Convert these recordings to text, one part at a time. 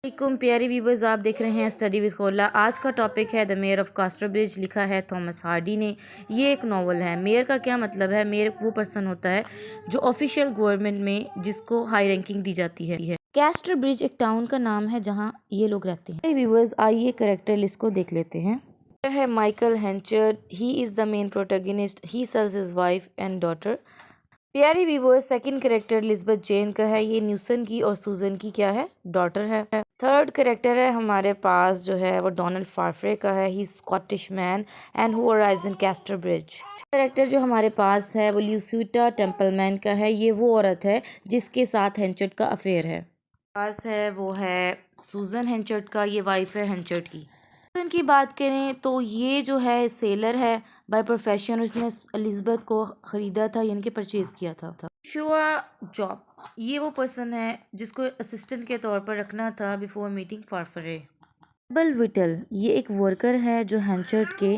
वालेकुम प्यारे व्यूवर्स, आप देख रहे हैं स्टडी विद खोला। आज का टॉपिक है द मेयर ऑफ कास्टरब्रिज। लिखा है थॉमस हार्डी ने। ये एक नावल है। मेयर का क्या मतलब है? मेयर वो पर्सन होता है जो ऑफिशियल गवर्नमेंट में जिसको हाई रैंकिंग दी जाती है। कास्टरब्रिज एक टाउन का नाम है जहाँ ये लोग रहते हैं। व्यूवर्स, आइए करेक्टर लिस्ट को देख लेते हैं। है Michael Henchard. He is the main protagonist. He sells his wife and daughter. प्यारी viewers, second character Elizabeth Jane का है। ये न्यूसन की और सूजन की क्या है? डॉटर है। थर्ड करेक्टर है हमारे पास जो है वो डोनाल्ड फार्फरे का है। He Scottish man and who arrives in Casterbridge. Character जो हमारे पास है वो ल्यूसीटा टेम्पलमैन का है। ये वो औरत है जिसके साथ हेंचर्ड का अफेयर है। पास है वो है सूजन हेंचर्ड का। ये वाइफ है हेंचर्ड की। की बात करें तो ये जो है सेलर है बाय प्रोफेशन। उसने एलिजबेथ को ख़रीदा था, यानी कि परचेज़ किया था। शुआ जॉब, ये वो पर्सन है जिसको असिस्टेंट के तौर पर रखना था बिफोर मीटिंग फार्फरे। बल विटल, ये एक वर्कर है जो हेंचर्ड के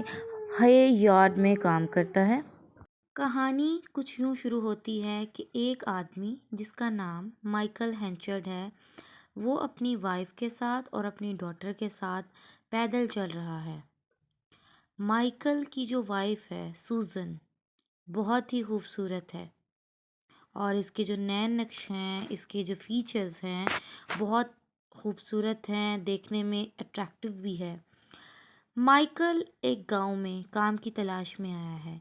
हये यार्ड में काम करता है। कहानी कुछ यूँ शुरू होती है कि एक आदमी जिसका नाम माइकल हेंचर्ड है, वो अपनी वाइफ के साथ और अपनी डॉटर के साथ पैदल चल रहा है। माइकल की जो वाइफ है सूजन, बहुत ही खूबसूरत है और इसके जो नैन नक्श हैं, इसके जो फीचर्स हैं, बहुत खूबसूरत हैं, देखने में अट्रैक्टिव भी है। माइकल एक गांव में काम की तलाश में आया है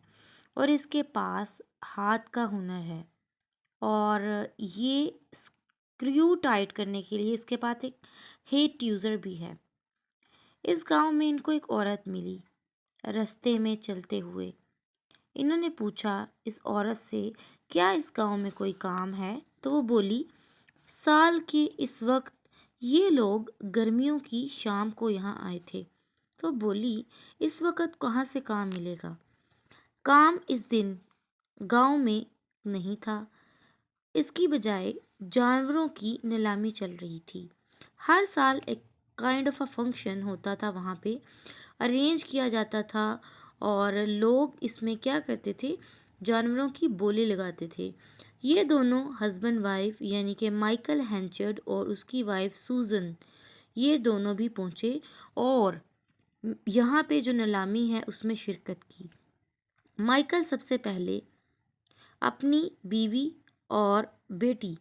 और इसके पास हाथ का हुनर है और ये स्क्रू टाइट करने के लिए इसके पास एक हेट ट्यूज़र भी है। इस गांव में इनको एक औरत मिली रास्ते में चलते हुए। इन्होंने पूछा इस औरत से, क्या इस गांव में कोई काम है? तो वो बोली, साल के इस वक्त ये लोग गर्मियों की शाम को यहाँ आए थे। तो बोली, इस वक्त कहाँ से काम मिलेगा? काम इस दिन गांव में नहीं था। इसकी बजाय जानवरों की नीलामी चल रही थी। हर साल एक काइंड ऑफ अ फंक्शन होता था, वहाँ पे अरेंज किया जाता था और लोग इसमें क्या करते थे, जानवरों की बोली लगाते थे। ये दोनों हस्बैंड वाइफ यानी कि माइकल हेंचर्ड और उसकी वाइफ सूजन, ये दोनों भी पहुँचे और यहाँ पे जो नीलामी है उसमें शिरकत की। माइकल सबसे पहले अपनी बीवी और बेटी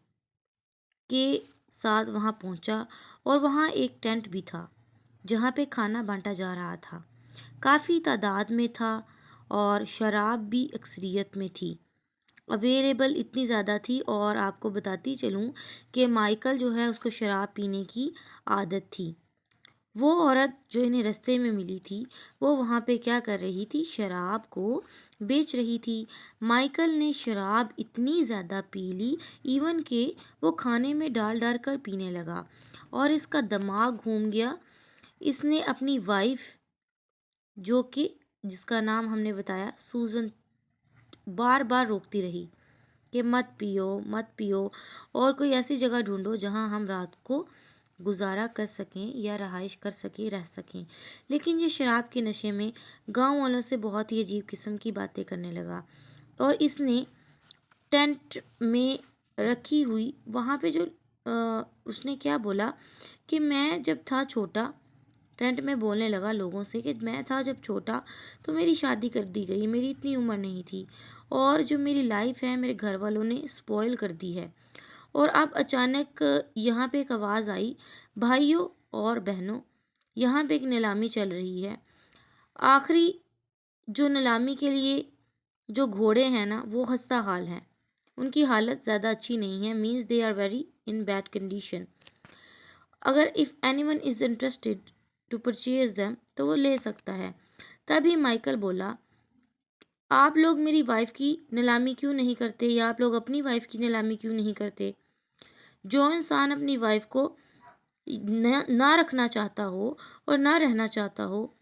के साथ वहाँ पहुँचा और वहाँ एक टेंट भी था जहाँ पे खाना बांटा जा रहा था। काफ़ी तादाद में था और शराब भी अक्सरियत में थी, अवेलेबल इतनी ज़्यादा थी। और आपको बताती चलूँ कि माइकल जो है उसको शराब पीने की आदत थी। वो औरत जो इन्हें रास्ते में मिली थी, वो वहाँ पे क्या कर रही थी, शराब को बेच रही थी। माइकल ने शराब इतनी ज़्यादा पी ली, इवन के वो खाने में डाल डाल कर पीने लगा और इसका दिमाग घूम गया। इसने अपनी वाइफ, जो कि जिसका नाम हमने बताया सूजन, बार बार रोकती रही कि मत पियो मत पियो और कोई ऐसी जगह ढूंढो जहां हम रात को गुजारा कर सकें या रहाइश कर सकें, रह सकें। लेकिन ये शराब के नशे में गांव वालों से बहुत ही अजीब किस्म की बातें करने लगा और इसने टेंट में रखी हुई वहाँ पे जो उसने क्या बोला कि मैं जब था छोटा, टेंट में बोलने लगा लोगों से कि मैं था जब छोटा तो मेरी शादी कर दी गई, मेरी इतनी उम्र नहीं थी और जो मेरी लाइफ है मेरे घर वालों ने स्पॉइल कर दी है। और अब अचानक यहाँ पे एक आवाज़ आई, भाइयों और बहनों, यहाँ पे एक नीलामी चल रही है। आखिरी जो नीलामी के लिए जो घोड़े हैं ना, वो खस्ता हाल हैं, उनकी हालत ज़्यादा अच्छी नहीं है, means they are very in bad condition. अगर if anyone is interested to purchase them तो वो ले सकता है। तभी माइकल बोला, आप लोग मेरी वाइफ की नीलामी क्यों नहीं करते, या आप लोग अपनी वाइफ की नीलामी क्यों नहीं करते? जो इंसान अपनी वाइफ को ना रखना चाहता हो और ना रहना चाहता हो,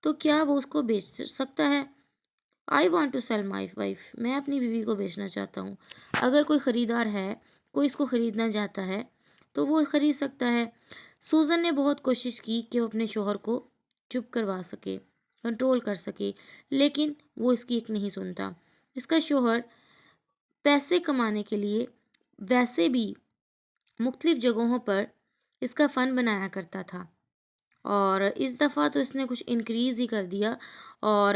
तो क्या वो उसको बेच सकता है? I want to sell my wife, मैं अपनी बीवी को बेचना चाहता हूँ। अगर कोई ख़रीदार है, कोई इसको ख़रीदना चाहता है तो वो ख़रीद सकता है। सूजन ने बहुत कोशिश की कि वो अपने शोहर को चुप करवा सके, कंट्रोल कर सके, लेकिन वो इसकी एक नहीं सुनता। इसका शोहर पैसे कमाने के लिए वैसे भी मुख्तलिफ जगहों पर इसका फ़न बनाया करता था। और इस दफ़ा तो इसने कुछ इंक्रीज़ ही कर दिया और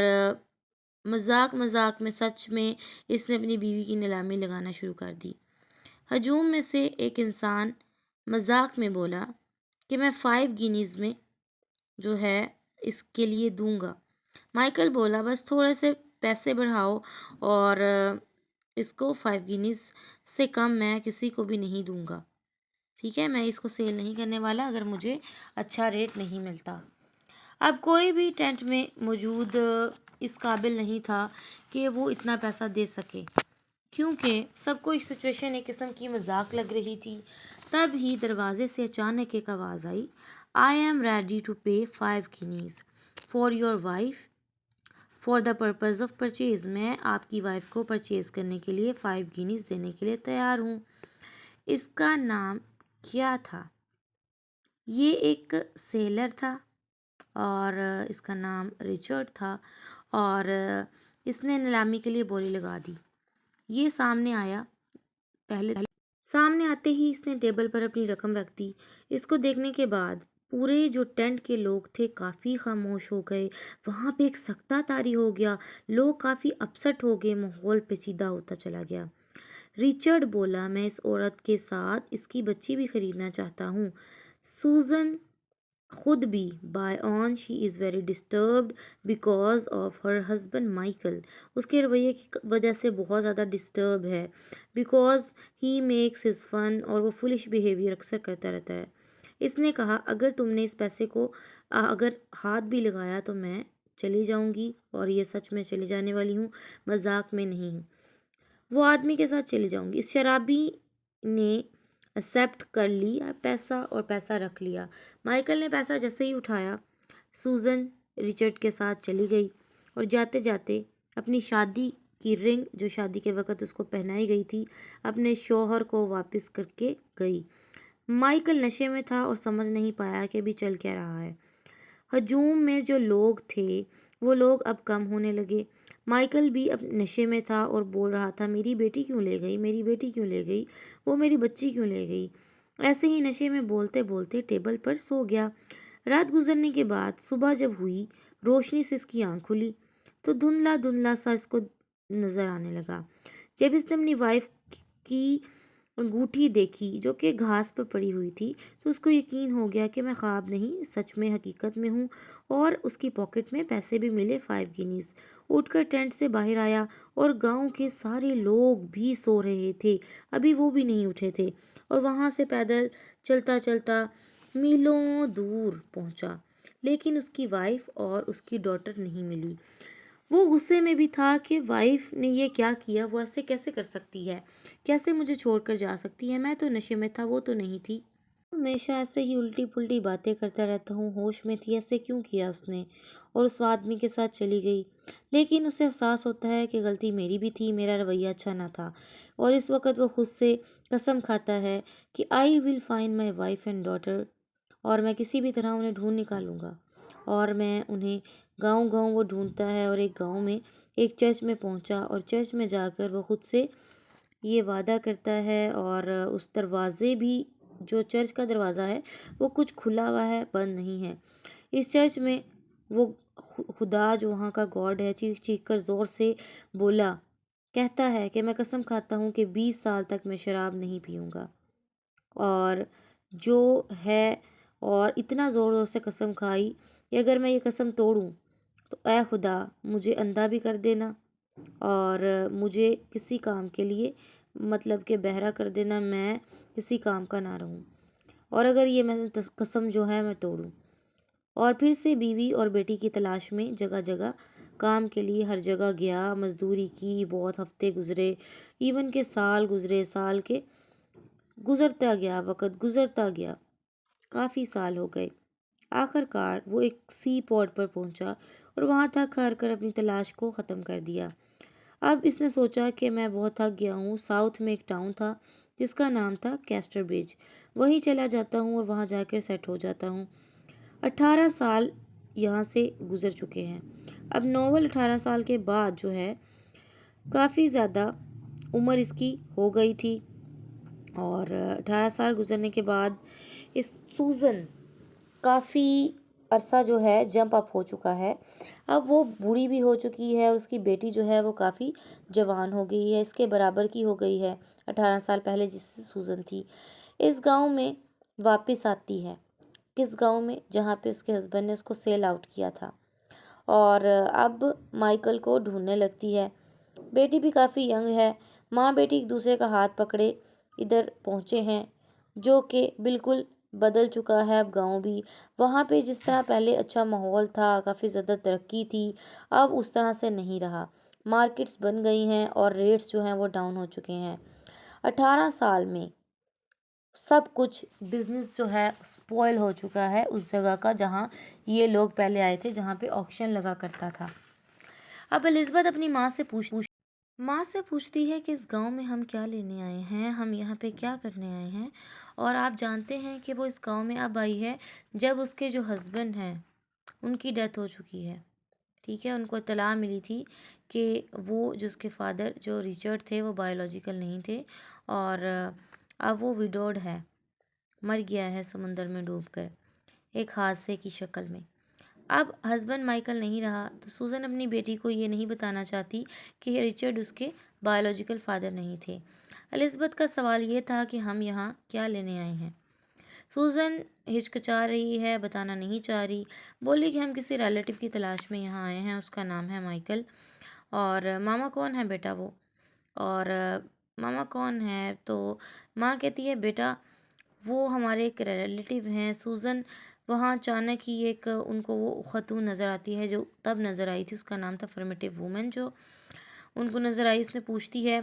मज़ाक-मज़ाक में सच में इसने अपनी बीवी की नीलामी लगाना शुरू कर दी। हजूम में से एक इंसान मज़ाक में बोला कि मैं 5 गिनीज़ में जो है इसके लिए दूँगा। माइकल बोला बस थोड़े से पैसे बढ़ाओ और इसको 5 गिनीज़ से कम मैं किसी को भी नहीं दूँगा। ठीक है? मैं इसको सेल नहीं करने वाला अगर मुझे अच्छा रेट नहीं मिलता। अब कोई भी टेंट में मौजूद इस काबिल नहीं था कि वो इतना पैसा दे सके, क्योंकि सबको इस सिचुएशन एक किस्म की मजाक लग रही थी। तब ही दरवाजे से अचानक एक आवाज़ आई, आई एम रेडी टू पे 5 Guinness for your wife for the purpose of purchase. मैं आपकी वाइफ को परचेज करने के लिए 5 गिनीज देने के लिए तैयार हूँ। इसका नाम क्या था? ये एक सेलर था और इसका नाम रिचर्ड था और इसने नीलामी के लिए बोली लगा दी। ये सामने आया। पहले सामने आते ही इसने टेबल पर अपनी रकम रख दी। इसको देखने के बाद पूरे जो टेंट के लोग थे काफ़ी खामोश हो गए। वहाँ पे एक सख्ता तारी हो गया। लोग काफ़ी अपसेट हो गए। माहौल पेचीदा होता चला गया। रिचर्ड बोला, मैं इस औरत के साथ इसकी बच्ची भी खरीदना चाहता हूँ। सूजन खुद भी by on she is very disturbed because of her husband Michael. उसके रवैये की वजह से बहुत ज़्यादा डिस्टर्ब है। Because he makes his fun, और वो फुलिश बिहेवियर अक्सर करता रहता है। इसने कहा अगर तुमने इस पैसे को अगर हाथ भी लगाया तो मैं चली जाऊंगी, और ये सच में चली जाने वाली हूँ, मजाक में नहीं हूँ। वो आदमी के साथ चली जाऊंगी। इस शराबी ने एक्सेप्ट कर लिया पैसा और पैसा रख लिया। माइकल ने पैसा जैसे ही उठाया, सूजन रिचर्ड के साथ चली गई और जाते जाते अपनी शादी की रिंग जो शादी के वक़्त उसको पहनाई गई थी अपने शौहर को वापस करके गई। माइकल नशे में था और समझ नहीं पाया कि अभी चल क्या रहा है। हजूम में जो लोग थे वो लोग अब कम होने लगे। माइकल भी अब नशे में था और बोल रहा था, मेरी बेटी क्यों ले गई, मेरी बेटी क्यों ले गई, वो मेरी बच्ची क्यों ले गई। ऐसे ही नशे में बोलते बोलते टेबल पर सो गया। रात गुजरने के बाद सुबह जब हुई, रोशनी से इसकी आंख खुली तो धुंधला धुंधला सा इसको नज़र आने लगा। जब इसने अपनी वाइफ की अंगूठी देखी जो कि घास पर पड़ी हुई थी, तो उसको यकीन हो गया कि मैं ख्वाब नहीं सच में हकीकत में हूँ। और उसकी पॉकेट में पैसे भी मिले 5 गिनीज। उठकर टेंट से बाहर आया और गांव के सारे लोग भी सो रहे थे, अभी वो भी नहीं उठे थे। और वहाँ से पैदल चलता चलता मीलों दूर पहुँचा, लेकिन उसकी वाइफ और उसकी डॉटर नहीं मिली। वो गुस्से में भी था कि वाइफ ने ये क्या किया, वो ऐसे कैसे कर सकती है, कैसे मुझे छोड़कर जा सकती है, मैं तो नशे में था, वो तो नहीं थी। हमेशा ऐसे ही उल्टी पुल्टी बातें करता रहता हूँ, होश में थी, ऐसे क्यों किया उसने, और उस आदमी के साथ चली गई। लेकिन उसे एहसास होता है कि गलती मेरी भी थी, मेरा रवैया अच्छा ना था। और इस वक्त वो खुद से कसम खाता है कि I will find my wife and daughter, और मैं किसी भी तरह उन्हें ढूंढ निकालूंगा। और मैं उन्हें गांव-गांव वो ढूंढता है और एक गांव में एक चर्च में पहुंचा और चर्च में जाकर वो खुद से ये वादा करता है। और उस दरवाज़े भी, जो चर्च का दरवाज़ा है वो कुछ खुला हुआ है, बंद नहीं है। इस चर्च में वो खुदा जो वहाँ का गॉड है चीख चीख कर ज़ोर से बोला, कहता है कि मैं कसम खाता हूँ कि 20 साल तक मैं शराब नहीं पीऊँगा। और जो है, और इतना ज़ोर ज़ोर से कसम खाई कि अगर मैं ये कसम तोड़ूं तो ऐ खुदा मुझे अंधा भी कर देना और मुझे किसी काम के लिए मतलब कि बहरा कर देना, मैं किसी काम का ना रहूं। और अगर ये मैं कसम जो है मैं तोड़ूं। और फिर से बीवी और बेटी की तलाश में जगह जगह काम के लिए हर जगह गया, मजदूरी की, बहुत हफ्ते गुजरे, इवन के साल गुजरे, साल के गुजरता गया, वक़्त गुजरता गया, काफ़ी साल हो गए। आखिरकार वो एक सी पॉट पर पहुंचा और वहां थक हार कर अपनी तलाश को ख़त्म कर दिया। अब इसने सोचा कि मैं बहुत थक गया हूँ। साउथ में एक टाउन था जिसका नाम था कैस्टर ब्रिज, वहीं चला जाता हूँ और वहाँ जाकर सेट हो जाता हूँ। 18 साल यहाँ से गुजर चुके हैं। अब नॉवल 18 साल के बाद जो है, काफ़ी ज़्यादा उम्र इसकी हो गई थी। और 18 साल गुजरने के बाद इस सूज़न काफ़ी अरसा जो है जंप अप हो चुका है। अब वो बूढ़ी भी हो चुकी है और उसकी बेटी जो है वो काफ़ी जवान हो गई है, इसके बराबर की हो गई है 18 साल पहले जिससे सूज़न थी। इस गाँव में वापस आती है, किस गाँव में, जहाँ पे उसके हस्बैंड ने उसको सेल आउट किया था, और अब माइकल को ढूंढने लगती है। बेटी भी काफ़ी यंग है। माँ बेटी एक दूसरे का हाथ पकड़े इधर पहुँचे हैं, जो कि बिल्कुल बदल चुका है अब गाँव भी। वहाँ पे जिस तरह पहले अच्छा माहौल था, काफ़ी ज़्यादा तरक्की थी, अब उस तरह से नहीं रहा। मार्केट्स बन गई हैं और रेट्स जो हैं वो डाउन हो चुके हैं। 18 साल में सब कुछ बिजनेस जो है स्पॉइल हो चुका है उस जगह का जहाँ ये लोग पहले आए थे, जहाँ पे ऑक्शन लगा करता था। अब एलिज़ाबेथ अपनी माँ से पूछती है कि इस गांव में हम क्या लेने आए हैं, हम यहाँ पे क्या करने आए हैं। और आप जानते हैं कि वो इस गांव में अब आई है जब उसके जो हस्बैंड हैं उनकी डेथ हो चुकी है। ठीक है, उनको इत्तला मिली थी कि वो जो उसके फादर जो रिचर्ड थे वो बायोलॉजिकल नहीं थे, और अब वो विडोड है, मर गया है समुंदर में डूबकर एक हादसे की शक्ल में। अब हस्बैंड माइकल नहीं रहा तो सूजन अपनी बेटी को ये नहीं बताना चाहती कि रिचर्ड उसके बायोलॉजिकल फादर नहीं थे। एलिज़ाबेथ का सवाल ये था कि हम यहाँ क्या लेने आए हैं। सूजन हिचकिचा रही है, बताना नहीं चाह रही। बोली कि हम किसी रिलेटिव की तलाश में यहाँ आए हैं, उसका नाम है माइकल। और मामा कौन है बेटा वो? और मामा कौन है? तो माँ कहती है बेटा वो हमारे एक रिलेटिव हैं। सूजन वहाँ अचानक ही एक उनको वो खातून नज़र आती है जो तब नज़र आई थी, उसका नाम था अफर्मेटिव वूमेन, जो उनको नज़र आई। इसने पूछती है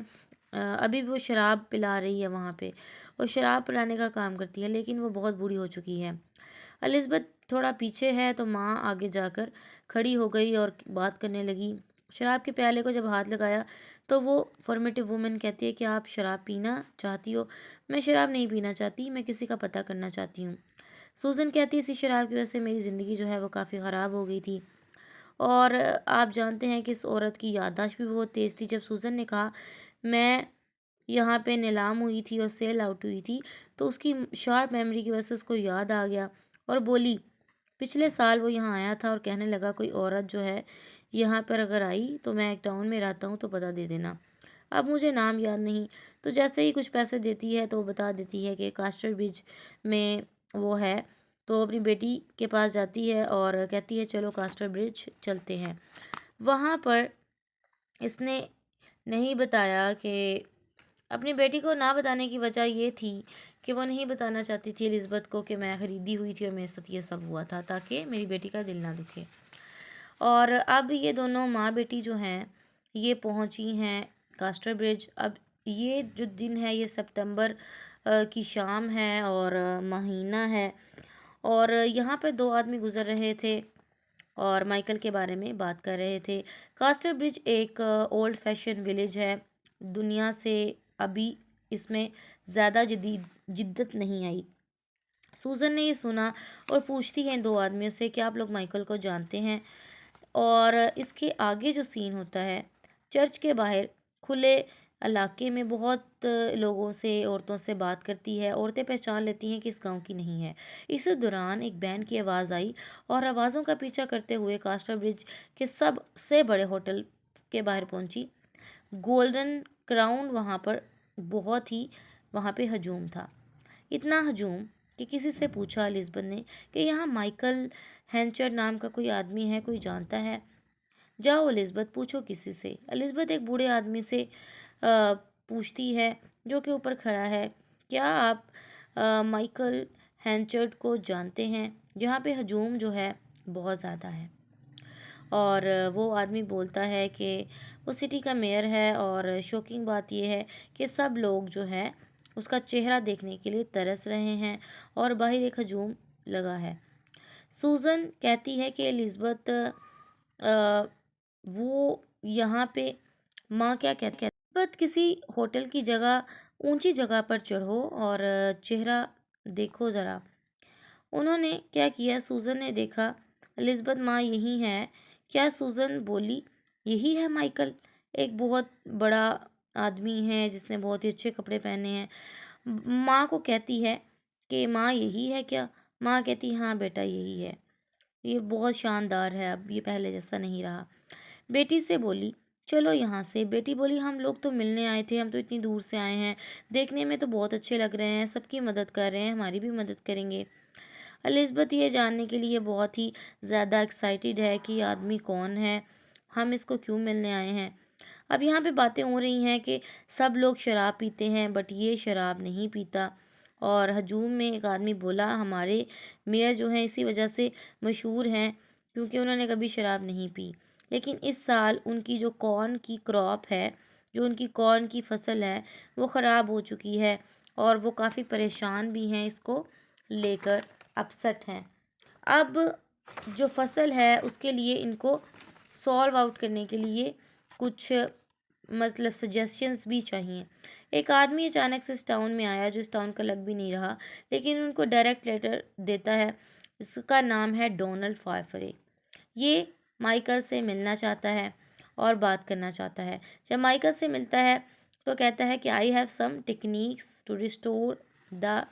अभी भी वो शराब पिला रही है वहाँ पे, और शराब पिलाने का काम करती है, लेकिन वो बहुत बूढ़ी हो चुकी है। एलिज़ाबेथ थोड़ा पीछे है तो माँ आगे जाकर खड़ी हो गई और बात करने लगी। शराब के प्याले को जब हाथ लगाया तो वो फॉर्मेटिव वुमेन कहती है कि आप शराब पीना चाहती हो? मैं शराब नहीं पीना चाहती, मैं किसी का पता करना चाहती हूँ। सूजन कहती है इसी शराब की वजह से मेरी ज़िंदगी जो है वो काफ़ी ख़राब हो गई थी, और आप जानते हैं कि इस औरत की याददाश्त भी बहुत तेज़ थी। जब सूजन ने कहा मैं यहाँ पे नीलाम हुई थी और सेल आउट हुई थी, तो उसकी शार्प मेमोरी की वजह से उसको याद आ गया और बोली पिछले साल वो यहाँ आया था और कहने लगा कोई औरत जो है यहाँ पर अगर आई तो मैं एक टाउन में रहता हूँ तो पता दे देना। अब मुझे नाम याद नहीं, तो जैसे ही कुछ पैसे देती है तो वो बता देती है कि कास्टर ब्रिज में वो है। तो अपनी बेटी के पास जाती है और कहती है चलो कास्टर ब्रिज चलते हैं। वहाँ पर इसने नहीं बताया कि अपनी बेटी को ना बताने की वजह ये थी कि वो नहीं बताना चाहती थी एलिज़ाबेथ को कि मैं खरीदी हुई थी और मेरे साथ ये सब हुआ था, ताकि मेरी बेटी का दिल ना दुखे। और अब ये दोनों माँ बेटी जो हैं ये पहुँची हैं कास्टर ब्रिज। अब ये जो दिन है ये सितंबर की शाम है और महीना है, और यहाँ पे दो आदमी गुजर रहे थे और माइकल के बारे में बात कर रहे थे। कास्टर ब्रिज एक ओल्ड फैशन विलेज है। दुनिया से अभी इसमें ज़्यादा जदीद जिद्दत नहीं आई। सूजन ने ये सुना और पूछती है दो आदमियों से कि आप लोग माइकल को जानते हैं। और इसके आगे जो सीन होता है चर्च के बाहर खुले इलाके में बहुत लोगों से औरतों से बात करती है। औरतें पहचान लेती हैं कि इस गांव की नहीं है। इस दौरान एक बैंड की आवाज़ आई और आवाज़ों का पीछा करते हुए कास्टर ब्रिज के सबसे बड़े होटल के बाहर पहुंची। गोल्डन क्राउन वहाँ पर बहुत ही वहाँ पे हजूम था, इतना हजूम कि किसी से पूछा एलिज़ाबेथ ने कि यहाँ माइकल हैंचर नाम का कोई आदमी है, कोई जानता है? जाओ एलिज़ाबेथ पूछो किसी से। एलिज़ाबेथ एक बूढ़े आदमी से पूछती है जो कि ऊपर खड़ा है, क्या आप माइकल हैंचर्ड को जानते हैं, जहाँ पे हजूम जो है बहुत ज़्यादा है? और वो आदमी बोलता है कि वो सिटी का मेयर है, और शॉकिंग बात यह है कि सब लोग जो है उसका चेहरा देखने के लिए तरस रहे हैं और बाहर एक हजूम लगा है। सूजन कहती है कि एलिज़ाबेथ वो यहाँ पे माँ क्या कहती है, एलिज़ाबेथ किसी होटल की जगह ऊंची जगह पर चढ़ो और चेहरा देखो ज़रा। उन्होंने क्या किया, सूजन ने देखा एलिज़ाबेथ माँ यही है। क्या? सूजन बोली यही है माइकल, एक बहुत बड़ा आदमी है जिसने बहुत ही अच्छे कपड़े पहने हैं। माँ को कहती है कि माँ यही है क्या? माँ कहती हाँ बेटा यही है, ये बहुत शानदार है, अब ये पहले जैसा नहीं रहा। बेटी से बोली चलो यहाँ से। बेटी बोली हम लोग तो मिलने आए थे, हम तो इतनी दूर से आए हैं, देखने में तो बहुत अच्छे लग रहे हैं, सबकी मदद कर रहे हैं, हमारी भी मदद करेंगे। एलिज़ाबेथ ये जानने के लिए बहुत ही ज़्यादा एक्साइटेड है कि ये आदमी कौन है, हम इसको क्यों मिलने आए हैं। अब यहाँ पे बातें हो रही हैं कि सब लोग शराब पीते हैं बट ये शराब नहीं पीता। और हजूम में एक आदमी बोला हमारे मेयर जो हैं इसी वजह से मशहूर हैं क्योंकि उन्होंने कभी शराब नहीं पी। लेकिन इस साल उनकी जो कॉर्न की क्रॉप है, जो उनकी कॉर्न की फसल है, वो ख़राब हो चुकी है और वो काफ़ी परेशान भी हैं, इसको लेकर अपसेट हैं। अब जो फसल है उसके लिए इनको सॉल्व आउट करने के लिए कुछ मतलब सजेशंस भी चाहिए। एक आदमी अचानक से इस टाउन में आया जो इस टाउन का लग भी नहीं रहा, लेकिन उनको डायरेक्ट लेटर देता है। इसका नाम है डोनाल्ड फाफरे। ये माइकल से मिलना चाहता है और बात करना चाहता है। जब माइकल से मिलता है तो कहता है कि I have some techniques to restore the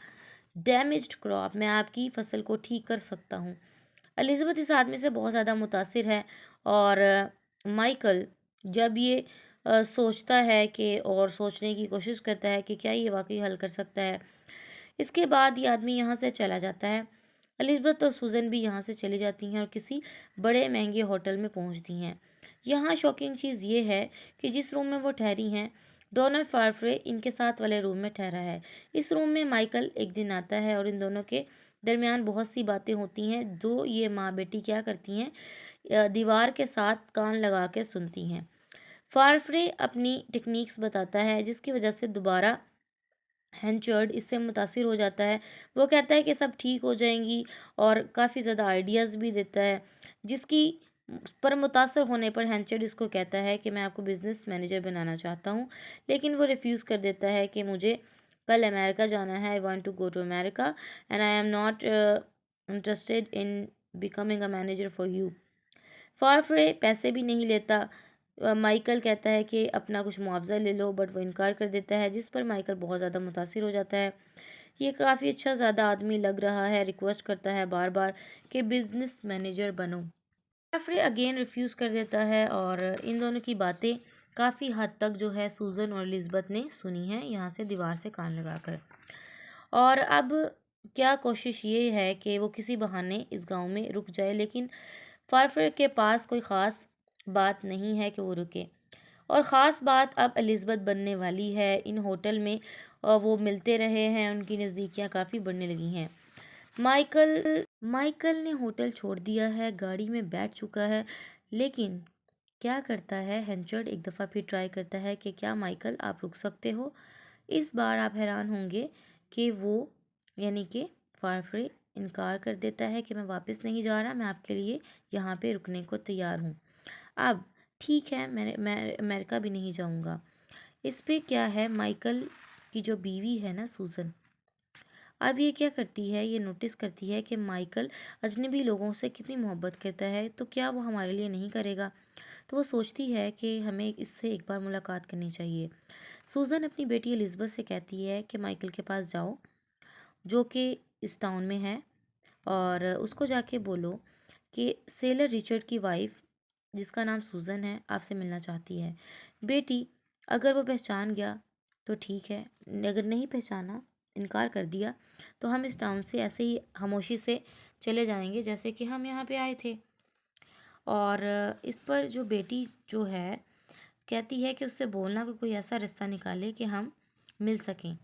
damaged crop, मैं आपकी फसल को ठीक कर सकता हूँ। एलिज़ाबेथ इस आदमी से बहुत ज़्यादा मुतासिर है और माइकल जब ये सोचता है कि और सोचने की कोशिश करता है कि क्या ये वाकई हल कर सकता है, इसके बाद ये आदमी यहाँ से चला जाता है। एलिज़ाबेथ और सूजन भी यहाँ से चली जाती हैं और किसी बड़े महंगे होटल में पहुँचती हैं। यहाँ शॉकिंग चीज़ ये है कि जिस रूम में वो ठहरी हैं, डोनाल्ड फाफरे इनके साथ वाले रूम में ठहरा है। इस रूम में माइकल एक दिन आता है और इन दोनों के दरमियान बहुत सी बातें होती हैं जो ये माँ बेटी क्या करती हैं, दीवार के साथ कान लगा के सुनती हैं। फाफरे अपनी टेक्निक्स बताता है जिसकी वजह से दोबारा हेंचर्ड इससे मुतासिर हो जाता है। वो कहता है कि सब ठीक हो जाएंगी और काफ़ी ज़्यादा आइडियाज़ भी देता है, जिसकी पर मुतासर होने पर हेंचर्ड इसको कहता है कि मैं आपको बिज़नेस मैनेजर बनाना चाहता हूँ, लेकिन वो रिफ्यूज़ कर देता है कि मुझे कल अमेरिका जाना है, I want to go to America and I am not interested in becoming a manager for you. Farfrae पैसे भी नहीं लेता। माइकल कहता है कि अपना कुछ मुआवजा ले लो बट वो इनकार कर देता है, जिस पर माइकल बहुत ज़्यादा मुतासिर हो जाता है। ये काफ़ी अच्छा ज़्यादा आदमी लग रहा है, रिक्वेस्ट करता है बार बार कि बिजनेस मैनेजर बनो। जेफरी अगेन रिफ्यूज़ कर देता है और इन दोनों की बातें काफ़ी हद तक जो है सूजन और एलिज़ाबेथ ने सुनी है यहाँ से दीवार से कान लगाकर। और अब क्या कोशिश ये है कि वो किसी बहाने इस गांव में रुक जाए, लेकिन फारफर के पास कोई ख़ास बात नहीं है कि वो रुके। और ख़ास बात अब एलिज़ाबेथ बनने वाली है इन होटल में। और वो मिलते रहे हैं, उनकी नज़दीकियाँ काफ़ी बढ़ने लगी हैं। माइकल माइकल ने होटल छोड़ दिया है, गाड़ी में बैठ चुका है, लेकिन क्या करता है हेंचर्ड एक दफ़ा फिर ट्राई करता है कि क्या माइकल आप रुक सकते हो। इस बार आप हैरान होंगे कि वो यानी कि फारफ्रे इनकार कर देता है कि मैं वापस नहीं जा रहा, मैं आपके लिए यहाँ पे रुकने को तैयार हूँ। अब ठीक है, मैं अमेरिका भी नहीं जाऊँगा। इस पे क्या है, माइकल की जो बीवी है ना सूजन, अब ये क्या करती है, ये नोटिस करती है कि माइकल अजनबी लोगों से कितनी मोहब्बत करता है, तो क्या वो हमारे लिए नहीं करेगा। तो वो सोचती है कि हमें इससे एक बार मुलाकात करनी चाहिए। सूजन अपनी बेटी एलिज़ाबेथ से कहती है कि माइकल के पास जाओ जो कि इस टाउन में है और उसको जाके बोलो कि सेलर रिचर्ड की वाइफ जिसका नाम सूजन है आपसे मिलना चाहती है। बेटी अगर वो पहचान गया तो ठीक है, अगर नहीं पहचाना, इनकार कर दिया, तो हम इस टाउन से ऐसे ही खामोशी से चले जाएंगे जैसे कि हम यहाँ पे आए थे। और इस पर जो बेटी जो है कहती है कि उससे बोलना कि कोई ऐसा रास्ता निकाले कि हम मिल सकें।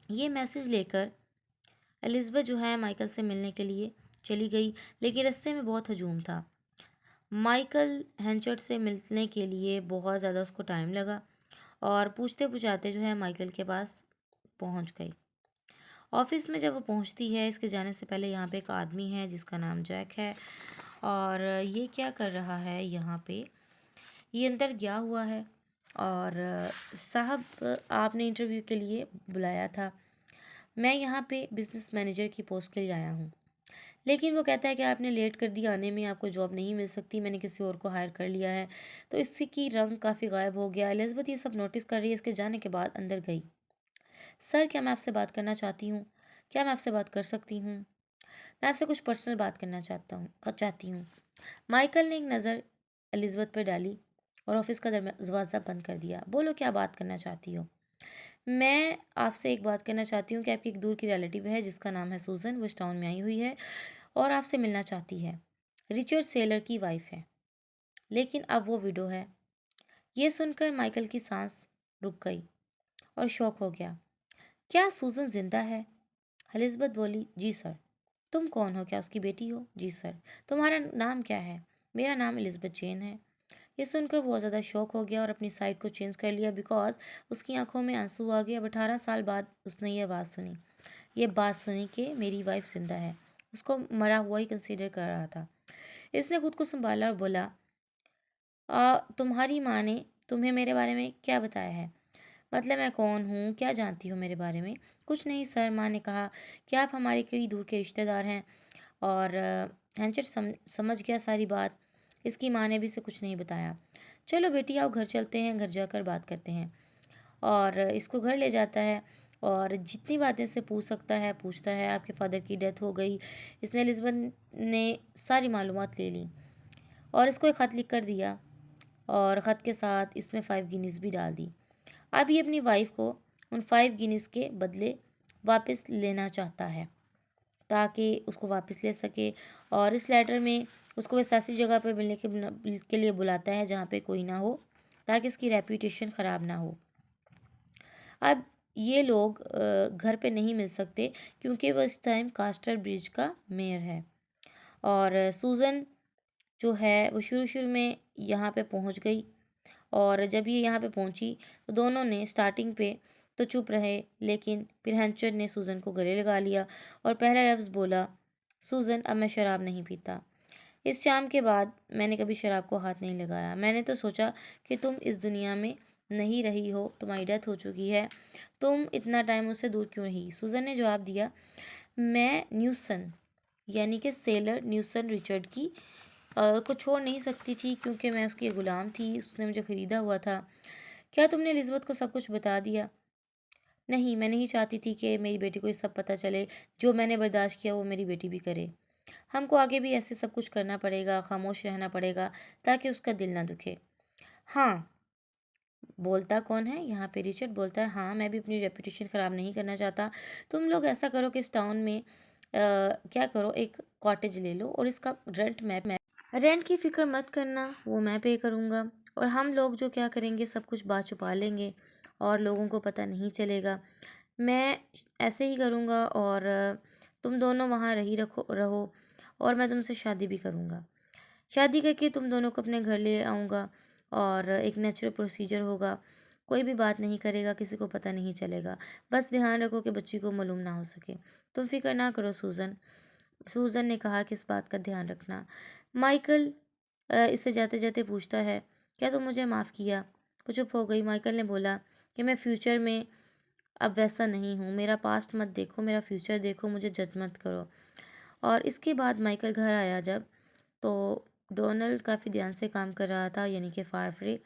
ये मैसेज लेकर एलिज़ाबेथ जो है माइकल से मिलने के लिए चली गई, लेकिन रास्ते में बहुत हजूम था। माइकल हेंचर्ड से मिलने के लिए बहुत ज़्यादा उसको टाइम लगा और पूछते पूछाते जो है माइकल के पास पहुंच गई। ऑफिस में जब वो पहुंचती है, इसके जाने से पहले यहाँ पे एक आदमी है जिसका नाम जैक है और ये क्या कर रहा है यहाँ पे, ये अंदर गया हुआ है और साहब आपने इंटरव्यू के लिए बुलाया था, मैं यहाँ पे बिजनेस मैनेजर की पोस्ट के लिए आया हूँ। लेकिन वो कहता है कि आपने लेट कर दिया आने में, आपको जॉब नहीं मिल सकती, मैंने किसी और को हायर कर लिया है। तो इससे की रंग काफ़ी गायब हो गया। एलिज़ाबेथ ये सब नोटिस कर रही है, इसके जाने के बाद अंदर गई। सर क्या मैं आपसे बात करना चाहती हूँ, क्या मैं आपसे बात कर सकती हूँ। मैं आपसे कुछ पर्सनल बात करना चाहती हूँ। माइकल ने एक नज़र एलिज़ाबेथ पर डाली और ऑफिस का दरवाज़ा बंद कर दिया। बोलो, क्या बात करना चाहती हो? मैं आपसे एक बात करना चाहती हूँ कि आपकी एक दूर की रिलेटिव है जिसका नाम है सूज़न, वो इस टाउन में आई हुई है और आपसे मिलना चाहती है। रिचर्ड सेलर की वाइफ है, लेकिन अब वो विडो है। ये सुनकर माइकल की सांस रुक गई और शॉक हो गया। क्या सूज़न जिंदा है? एलिज़ाबेथ बोली, जी सर। तुम कौन हो? क्या उसकी बेटी हो? जी सर। तुम्हारा नाम क्या है? मेरा नाम एलिज़ाबेथ जेन है। ये सुनकर बहुत ज़्यादा शॉक हो गया और अपनी साइड को चेंज कर लिया बिकॉज उसकी आंखों में आंसू आ गए। अब 18 साल बाद उसने ये बात सुनी कि मेरी वाइफ जिंदा है। उसको मरा हुआ ही कंसीडर कर रहा था। इसने खुद को संभाला और बोला, तुम्हारी माँ ने तुम्हें मेरे बारे में क्या बताया है? मतलब मैं कौन हूँ, क्या जानती हो मेरे बारे में? कुछ नहीं सर, माँ ने कहा कि आप हमारे कई दूर के रिश्तेदार हैं। और हैंचर समझ गया सारी बात। इसकी माँ ने भी इसे कुछ नहीं बताया। चलो बेटी आओ, घर चलते हैं, घर जाकर बात करते हैं। और इसको घर ले जाता है और जितनी बातें से पूछ सकता है पूछता है। आपके फादर की डेथ हो गई। इसने एलिज़ाबेथ ने सारी मालूमात ले ली और इसको एक ख़त लिख कर दिया और ख़त के साथ इसमें 5 गिनीज़ भी डाल दी। अब ये अपनी वाइफ को उन 5 गिनीज़ के बदले वापस लेना चाहता है ताकि उसको वापस ले सके। और इस लेटर में उसको वैसे ऐसी जगह पर मिलने के लिए बुलाता है जहाँ पे कोई ना हो, ताकि इसकी रेपुटेशन ख़राब ना हो। अब ये लोग घर पे नहीं मिल सकते क्योंकि वो इस टाइम कास्टर ब्रिज का मेयर है। और सूज़न जो है वो शुरू शुरू में यहाँ पे पहुँच गई और जब ये यहाँ पे पहुँची तो दोनों ने स्टार्टिंग पे तो चुप रहे, लेकिन फिर हैंचर ने सूज़न को गले लगा लिया और पहला लफ्ज़ बोला, सूज़न अब मैं शराब नहीं पीता। इस शाम के बाद मैंने कभी शराब को हाथ नहीं लगाया। मैंने तो सोचा कि तुम इस दुनिया में नहीं रही हो, तुम्हारी डेथ हो चुकी है, तुम इतना टाइम उससे दूर क्यों रही? सूज़न ने जवाब दिया, मैं न्यूसन यानी कि सेलर न्यूसन रिचर्ड की को छोड़ नहीं सकती थी क्योंकि मैं उसकी ग़ुलाम थी, उसने मुझे ख़रीदा हुआ था। क्या तुमने एलिज़ाबेथ को सब कुछ बता दिया? नहीं, मैं नहीं चाहती थी कि मेरी बेटी को ये सब पता चले। जो मैंने बर्दाश्त किया वो मेरी बेटी भी करे। हमको आगे भी ऐसे सब कुछ करना पड़ेगा, खामोश रहना पड़ेगा ताकि उसका दिल ना दुखे। हाँ, बोलता कौन है? यहाँ पे रिचर्ड बोलता है, हाँ मैं भी अपनी रेपुटेशन ख़राब नहीं करना चाहता। तुम लोग ऐसा करो कि इस टाउन में क्या करो, एक कॉटेज ले लो और इसका रेंट की फ़िक्र मत करना, वो मैं पे करूँगा। और हम लोग जो क्या करेंगे सब कुछ बात छुपा लेंगे और लोगों को पता नहीं चलेगा। मैं ऐसे ही करूँगा और तुम दोनों वहाँ रहो और मैं तुमसे शादी भी करूँगा। शादी करके तुम दोनों को अपने घर ले आऊँगा और एक नेचुरल प्रोसीजर होगा। कोई भी बात नहीं करेगा, किसी को पता नहीं चलेगा। बस ध्यान रखो कि बच्ची को मालूम ना हो सके। तुम फ़िक्र ना करो सूज़न। सूज़न ने कहा कि इस बात का ध्यान रखना। माइकल इससे जाते-जाते पूछता है, क्या तुम मुझे माफ़ किया? वो चुप हो गई। माइकल ने बोला कि मैं फ्यूचर में अब वैसा नहीं हूँ। मेरा पास्ट मत देखो, मेरा फ्यूचर देखो, मुझे जज मत करो। और इसके बाद माइकल घर आया जब, तो डोनाल्ड काफ़ी ध्यान से काम कर रहा था, यानी कि फारफ्रे।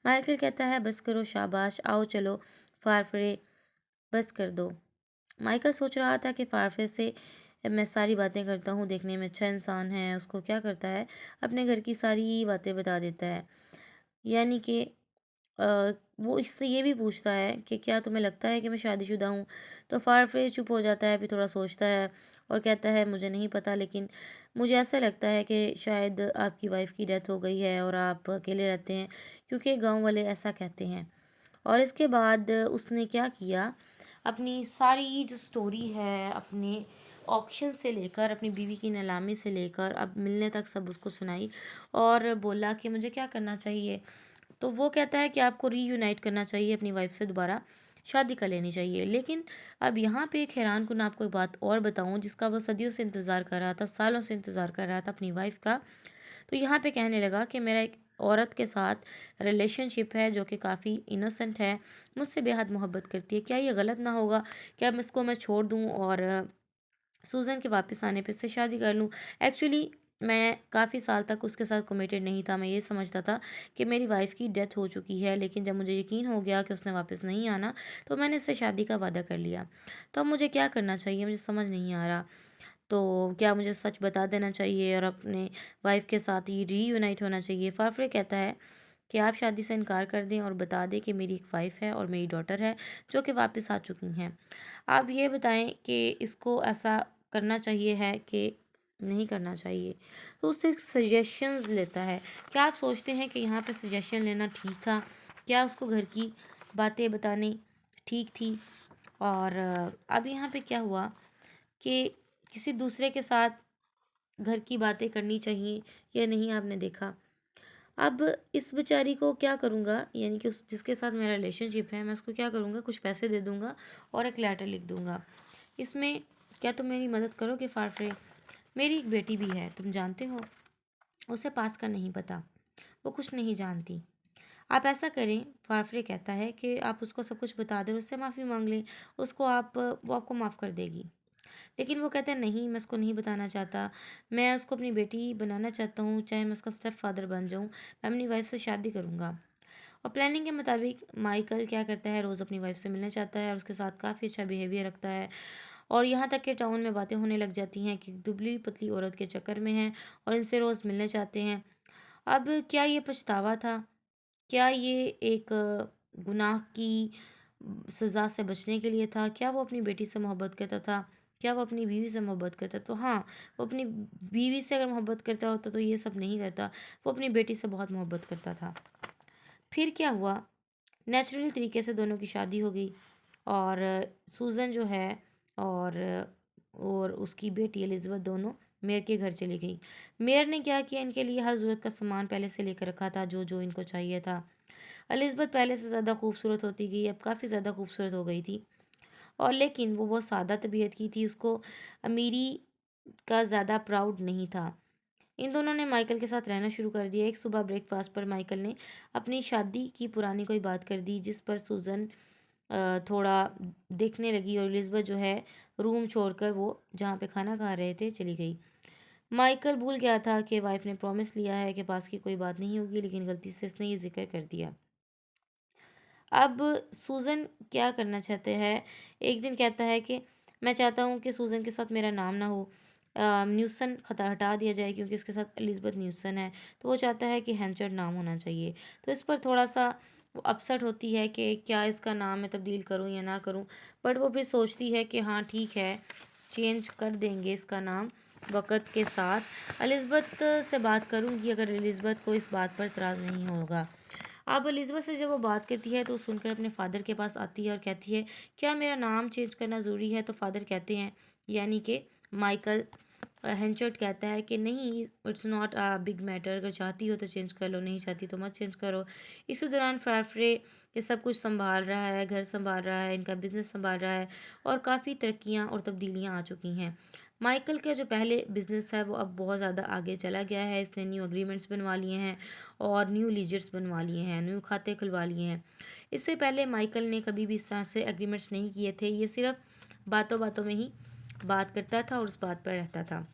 माइकल कहता है, बस करो, शाबाश, आओ चलो फारफ्रे, बस कर दो। माइकल सोच रहा था कि फारफ्रे से मैं सारी बातें करता हूँ, देखने में अच्छा इंसान है, उसको क्या करता है, अपने घर की सारी बातें बता देता है। यानी कि वो इससे ये भी पूछता है कि क्या तुम्हें लगता है कि मैं शादीशुदा हूँ? तो फारफे चुप हो जाता है, फिर थोड़ा सोचता है और कहता है, मुझे नहीं पता, लेकिन मुझे ऐसा लगता है कि शायद आपकी वाइफ़ की डेथ हो गई है और आप अकेले रहते हैं, क्योंकि गांव वाले ऐसा कहते हैं। और इसके बाद उसने क्या किया, अपनी सारी जो स्टोरी है, अपने ऑक्शन से लेकर अपनी बीवी की नीलामी से लेकर अब मिलने तक सब उसको सुनाई और बोला कि मुझे क्या करना चाहिए। तो वो कहता है कि आपको रीयूनाइट करना चाहिए, अपनी वाइफ से दोबारा शादी कर लेनी चाहिए। लेकिन अब यहाँ पे एक हैरानकुन आपको एक बात और बताऊँ जिसका वो सदियों से इंतज़ार कर रहा था, सालों से इंतज़ार कर रहा था अपनी वाइफ का। तो यहाँ पे कहने लगा कि मेरा एक औरत के साथ रिलेशनशिप है जो कि काफ़ी इनोसेंट है, मुझसे बेहद मोहब्बत करती है। क्या ये गलत ना होगा? क्या मैं छोड़ दूँ और सूज़न के वापस आने पे उससे शादी कर लूँ? एक्चुअली मैं काफ़ी साल तक उसके साथ कमिटेड नहीं था। मैं ये समझता था कि मेरी वाइफ़ की डेथ हो चुकी है, लेकिन जब मुझे यकीन हो गया कि उसने वापस नहीं आना, तो मैंने उससे शादी का वादा कर लिया। तो अब मुझे क्या करना चाहिए? मुझे समझ नहीं आ रहा। तो क्या मुझे सच बता देना चाहिए और अपने वाइफ के साथ ही रीयूनाइट होना चाहिए? फाफरे कहता है कि आप शादी से इनकार कर दें और बता दें कि मेरी एक वाइफ है और मेरी डॉटर है जो कि वापस आ चुकी हैं। आप ये बताएं कि इसको ऐसा करना चाहिए है कि नहीं करना चाहिए। तो उससे सजेशंस लेता है। क्या आप सोचते हैं कि यहाँ पे सजेशन लेना ठीक था? क्या उसको घर की बातें बतानी ठीक थी? और अब यहाँ पे क्या हुआ कि किसी दूसरे के साथ घर की बातें करनी चाहिए या नहीं, आपने देखा। अब इस बेचारी को क्या करूँगा, यानी कि उस जिसके साथ मेरा रिलेशनशिप है, मैं उसको क्या करूँगा, कुछ पैसे दे दूँगा और एक लेटर लिख दूँगा। इसमें क्या तुम मेरी मदद करोगे फाफरे? मेरी एक बेटी भी है, तुम जानते हो, उसे पास का नहीं पता, वो कुछ नहीं जानती। आप ऐसा करें, फाफरे कहता है कि आप उसको सब कुछ बता दें, उससे माफ़ी मांग लें, वो आपको माफ़ कर देगी। लेकिन वो कहता है नहीं, मैं उसको नहीं बताना चाहता, मैं उसको अपनी बेटी बनाना चाहता हूँ, चाहे मैं उसका स्टेप फादर बन जाऊँ, मैं अपनी वाइफ से शादी करूँगा। और प्लानिंग के मुताबिक माइकल क्या करता है, रोज़ अपनी वाइफ से मिलने चाहता है और उसके साथ काफ़ी अच्छा बिहेवियर रखता है। और यहाँ तक कि टाउन में बातें होने लग जाती हैं कि दुबली पतली औरत के चक्कर में है और इनसे रोज़ मिलने चाहते हैं। अब क्या ये पछतावा था? क्या ये एक गुनाह की सज़ा से बचने के लिए था? क्या वो अपनी बेटी से मोहब्बत करता था? क्या वो अपनी बीवी से मोहब्बत करता? तो हाँ, वो अपनी बीवी से अगर मोहब्बत करता होता तो ये सब नहीं करता। वो अपनी बेटी से बहुत मोहब्बत करता था। फिर क्या हुआ? नेचुरली तरीके से दोनों की शादी हो गई और सूज़न जो है और उसकी बेटी एलिज़ाबेथ दोनों मेयर के घर चली गई। मेयर ने क्या किया, इनके लिए हर ज़रूरत का सामान पहले से लेकर रखा था, जो इनको चाहिए था। एलिज़ाबेथ पहले से ज़्यादा खूबसूरत होती गई, अब काफ़ी ज़्यादा खूबसूरत हो गई थी और लेकिन वो बहुत सादा तबीयत की थी, उसको अमीरी का ज़्यादा प्राउड नहीं था। इन दोनों ने माइकल के साथ रहना शुरू कर दिया। एक सुबह ब्रेकफास्ट पर माइकल ने अपनी शादी की पुरानी कोई बात कर दी, जिस पर सूज़न थोड़ा देखने लगी और एलिज़ाबेथ जो है रूम छोड़कर वो जहाँ पे खाना खा रहे थे चली गई। माइकल भूल गया था कि वाइफ ने प्रॉमिस लिया है कि पास की कोई बात नहीं होगी, लेकिन गलती से इसने ये जिक्र कर दिया। अब सूज़न क्या करना चाहते हैं, एक दिन कहता है कि मैं चाहता हूँ कि सूज़न के साथ मेरा नाम ना हो, न्यूसन खता हटा दिया जाए क्योंकि इसके साथ एलिज़ाबेथ न्यूसन है। तो वो चाहता है कि हेंचर्ड नाम होना चाहिए। तो इस पर थोड़ा-सा वो अपसेट होती है कि क्या इसका नाम मैं तब्दील करूँ या ना करूँ। बट वो फिर सोचती है कि हाँ ठीक है, चेंज कर देंगे इसका नाम वक़्त के साथ। एलिज़ाबेथ से बात करूँगी अगर एलिज़ाबेथ को इस बात पर इतराज़ नहीं होगा। अब एलिज़ाबेथ से जब वो बात करती है तो सुनकर अपने फ़ादर के पास आती है और कहती है, क्या मेरा नाम चेंज करना ज़रूरी है? तो फ़ादर कहते हैं, यानी कि माइकल हेंचर्ड कहता है कि नहीं, it's not a big matter, अगर चाहती हो तो चेंज कर लो, नहीं चाहती तो मत चेंज करो। इसी दौरान फाफरे ये सब कुछ सँभाल रहा है, घर सँभाल रहा है, इनका बिज़नेस सँभाल रहा है और काफ़ी तरक्कियाँ और तब्दीलियाँ आ चुकी हैं। माइकल का जो पहले बिज़नेस है वो अब बहुत ज़्यादा आगे चला गया है। इसने न्यू एग्रीमेंट्स बनवा लिए हैं और न्यू लीजर्स बनवा लिए हैं, न्यू खाते खुलवा लिए हैं। इससे पहले माइकल ने कभी भी इस तरह से एग्रीमेंट्स नहीं किए थे। ये सिर्फ़ बातों-बातों में ही बात करता था और उस बात पर रहता था।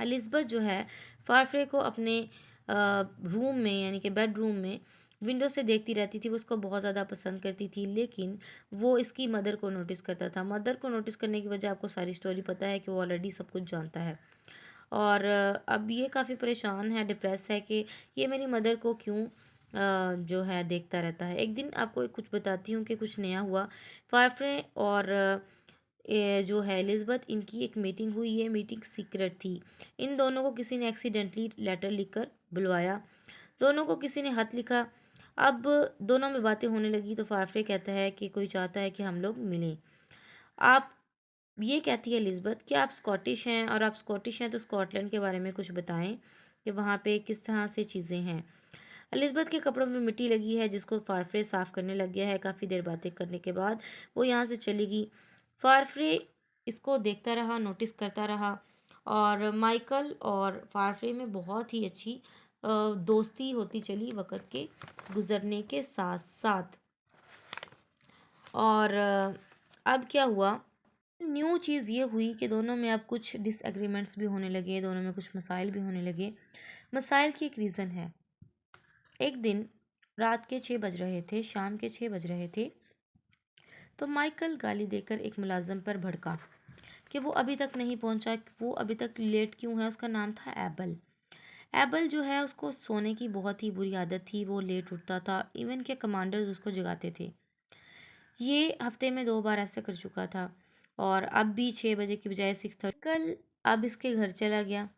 एलिज़ाबेथ जो है फाफरे को अपने रूम में, यानी कि बेडरूम में विंडो से देखती रहती थी। वो उसको बहुत ज़्यादा पसंद करती थी, लेकिन वो इसकी मदर को नोटिस करता था। मदर को नोटिस करने की वजह आपको सारी स्टोरी पता है कि वो ऑलरेडी सब कुछ जानता है और अब ये काफ़ी परेशान है, डिप्रेस है कि ये मेरी मदर को क्यों जो है देखता रहता है। एक दिन आपको कुछ बताती हूँ कि कुछ नया हुआ। फाफरे और ये जो है एलिज़ाबेथ, इनकी एक मीटिंग हुई। ये मीटिंग सीक्रेट थी। इन दोनों को किसी ने एक्सीडेंटली लेटर लिखकर बुलवाया। दोनों को किसी ने खत लिखा। अब दोनों में बातें होने लगी तो फाफरे कहता है कि कोई चाहता है कि हम लोग मिलें। आप ये कहती है एलिज़ाबेथ कि आप स्कॉटिश हैं और आप स्कॉटिश हैं तो स्कॉटलैंड के बारे में कुछ बताएं कि वहाँ पे किस तरह से चीज़ें हैं। एलिज़ाबेथ के कपड़ों में मिट्टी लगी है जिसको फारफ्रे साफ़ करने लग गया है। काफ़ी देर बातें करने के बाद वो यहाँ से चली गई। फारफ्रे इसको देखता रहा, नोटिस करता रहा और माइकल और फारफ्रे में बहुत ही अच्छी दोस्ती होती चली वक़्त के गुज़रने के साथ-साथ। और अब क्या हुआ, न्यू चीज़ ये हुई कि दोनों में अब कुछ डिसएग्रीमेंट्स भी होने लगे, दोनों में कुछ मसाइल भी होने लगे। मसाइल की एक रीज़न है। एक दिन रात के 6 बज रहे थे, शाम के 6 बज रहे थे, तो माइकल गाली देकर एक मुलाज़िम पर भड़का। कि वो अभी तक नहीं पहुंचा, वो अभी तक लेट क्यों है। उसका नाम था एबल। एबल जो है उसको सोने की बहुत ही बुरी आदत थी, वो लेट उठता था, इवन के कमांडर्स उसको जगाते थे। ये हफ्ते में 2 बार ऐसे कर चुका था और अब भी 6 बजे की बजाय 6:30। कल अब इसके घर चला गया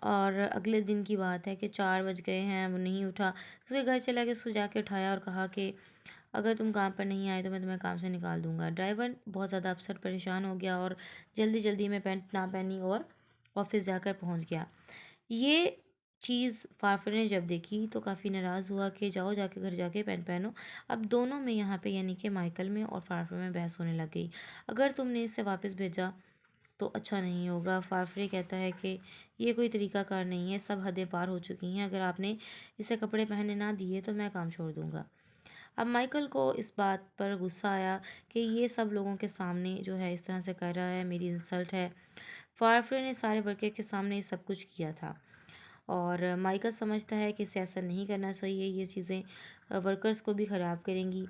और अगले दिन की बात है कि 4 बज गए हैं, वो नहीं उठा। उसके घर चला गया, उसको जाके उठाया और कहा कि अगर तुम काम पर नहीं आए तो मैं तुम्हें काम से निकाल दूंगा। ड्राइवर बहुत ज़्यादा अपसेट, परेशान हो गया और जल्दी जल्दी में पैंट ना पहनी और ऑफिस जाकर पहुंच गया। ये चीज़ फाफर ने जब देखी तो काफ़ी नाराज़ हुआ कि जाओ जाके घर जाके पेन पहनो। अब दोनों में यहाँ पे यानी कि माइकल में और फाफर में बहस होने लग गई। अगर तुमने इसे वापस भेजा तो अच्छा नहीं होगा। फाफरे कहता है कि ये कोई तरीकाकार नहीं है, सब हदें पार हो चुकी हैं। अगर आपने इसे कपड़े पहनने ना दिए तो मैं काम छोड़ दूंगा। अब माइकल को इस बात पर गुस्सा आया कि ये सब लोगों के सामने जो है इस तरह से कर रहा है, मेरी इंसल्ट है। फाफरे ने सारे वर्कर के सामने ये सब कुछ किया था और माइकल समझता है कि इसे ऐसा नहीं करना चाहिए, ये चीज़ें वर्कर्स को भी ख़राब करेंगी।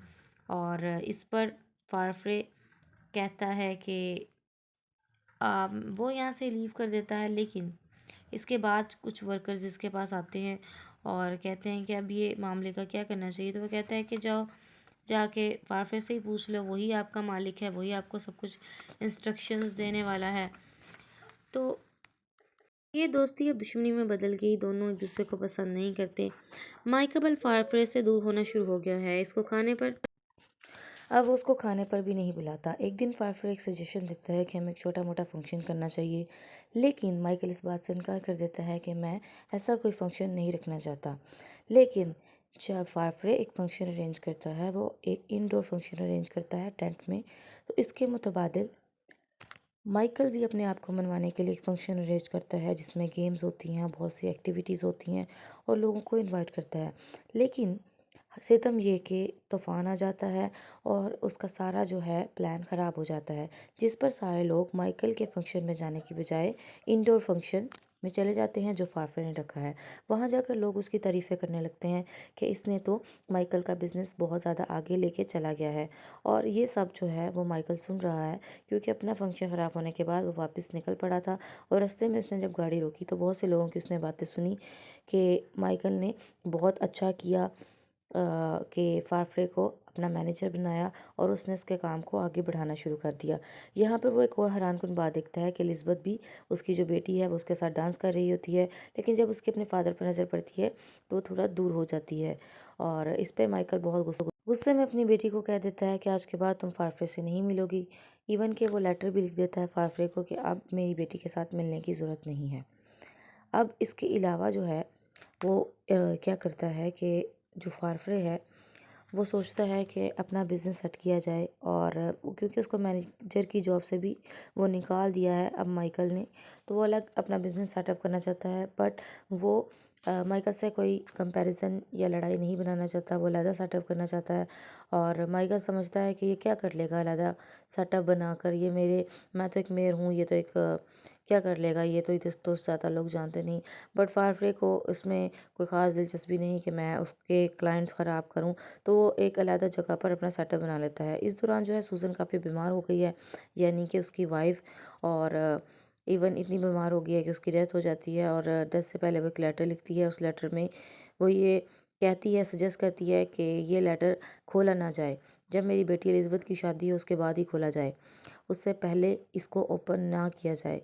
और इस पर फारफ्रे कहता है कि वो यहाँ से लीव कर देता है। लेकिन इसके बाद कुछ वर्कर्स इसके पास आते हैं और कहते हैं कि अब ये मामले का क्या करना चाहिए। तो वो कहता है कि जाओ जाके फारफ्रे से ही पूछ लो, वही आपका मालिक है, वही आपको सब कुछ इंस्ट्रक्शंस देने वाला है। तो ये दोस्ती अब दुश्मनी में बदल गई, दोनों एक दूसरे को पसंद नहीं करते। माइकल फारफ्रे से दूर होना शुरू हो गया है, इसको खाने पर अब वो उसको खाने पर भी नहीं बुलाता। एक दिन फारफ्रे एक सजेशन देता है कि हमें एक छोटा मोटा फंक्शन करना चाहिए, लेकिन माइकल इस बात से इनकार कर देता है कि मैं ऐसा कोई फंक्शन नहीं रखना चाहता। लेकिन जब फारफ्रे एक फंक्शन अरेंज करता है, वो एक इंडोर फंक्शन अरेंज करता है टेंट में, तो इसके मुतबादिल माइकल भी अपने आप को मनवाने के लिए एक फ़ंक्शन अरेंज करता है जिसमें गेम्स होती हैं, बहुत सी एक्टिविटीज़ होती हैं और लोगों को इनवाइट करता है। लेकिन सितम ये कि तूफ़ान आ जाता है और उसका सारा जो है प्लान ख़राब हो जाता है, जिस पर सारे लोग माइकल के फंक्शन में जाने की बजाय इंडोर फंक्शन में चले जाते हैं जो फाफरे ने रखा है। वहाँ जाकर लोग उसकी तारीफ़ें करने लगते हैं कि इसने तो माइकल का बिज़नेस बहुत ज़्यादा आगे लेके चला गया है। और ये सब जो है वो माइकल सुन रहा है, क्योंकि अपना फंक्शन ख़राब होने के बाद वो वापस निकल पड़ा था और रास्ते में उसने जब गाड़ी रोकी तो बहुत से लोगों की उसने बातें सुनी कि माइकल ने बहुत अच्छा किया कि फाफरे को अपना मैनेजर बनाया और उसने उसके काम को आगे बढ़ाना शुरू कर दिया। यहाँ पर वो एक और हैरानकुन बात देखता है कि एलिज़ाबेथ भी, उसकी जो बेटी है, वो उसके साथ डांस कर रही होती है, लेकिन जब उसके अपने फादर पर नज़र पड़ती है तो वो थोड़ा दूर हो जाती है। और इस पे माइकल बहुत गुस्से में अपनी बेटी को कह देता है कि आज के बाद तुम फाफरे से नहीं मिलोगी। इवन के वो लेटर भी लिख देता है फाफरे को कि अब मेरी बेटी के साथ मिलने की ज़रूरत नहीं है। अब इसके अलावा जो है वो क्या करता है कि जो फारफ्रे है वो सोचता है कि अपना बिज़नेस सेट किया जाए और क्योंकि उसको मैनेजर की जॉब से भी वो निकाल दिया है अब माइकल ने, तो वो अलग अपना बिज़नेस सेटअप करना चाहता है। बट वो माइकल से कोई कंपैरिजन या लड़ाई नहीं बनाना चाहता, वो अलहदा सेटअप करना चाहता है। और माइकल समझता है कि ये क्या कर लेगा अलहदा सेटअप बनाकर, ये मेरे मैं तो एक मेयर हूँ, ये तो एक क्या कर लेगा, ये तो तो ज़्यादा लोग जानते नहीं। बट फारफ्रे को इसमें कोई ख़ास दिलचस्पी नहीं कि मैं उसके क्लाइंट्स ख़राब करूं, तो वो एक अलग जगह पर अपना सेटअप बना लेता है। इस दौरान जो है सूजन काफ़ी बीमार हो गई है, यानी कि उसकी वाइफ, और इवन इतनी बीमार हो गई है कि उसकी डेथ हो जाती है। और डेथ से पहले वो एक लेटर लिखती है, उस लेटर में वो ये कहती है, सजेस्ट करती है कि ये लेटर खोला ना जाए, जब मेरी बेटी एलिज़ाबेथ की शादी हो उसके बाद ही खोला जाए, उससे पहले इसको ओपन ना किया जाए।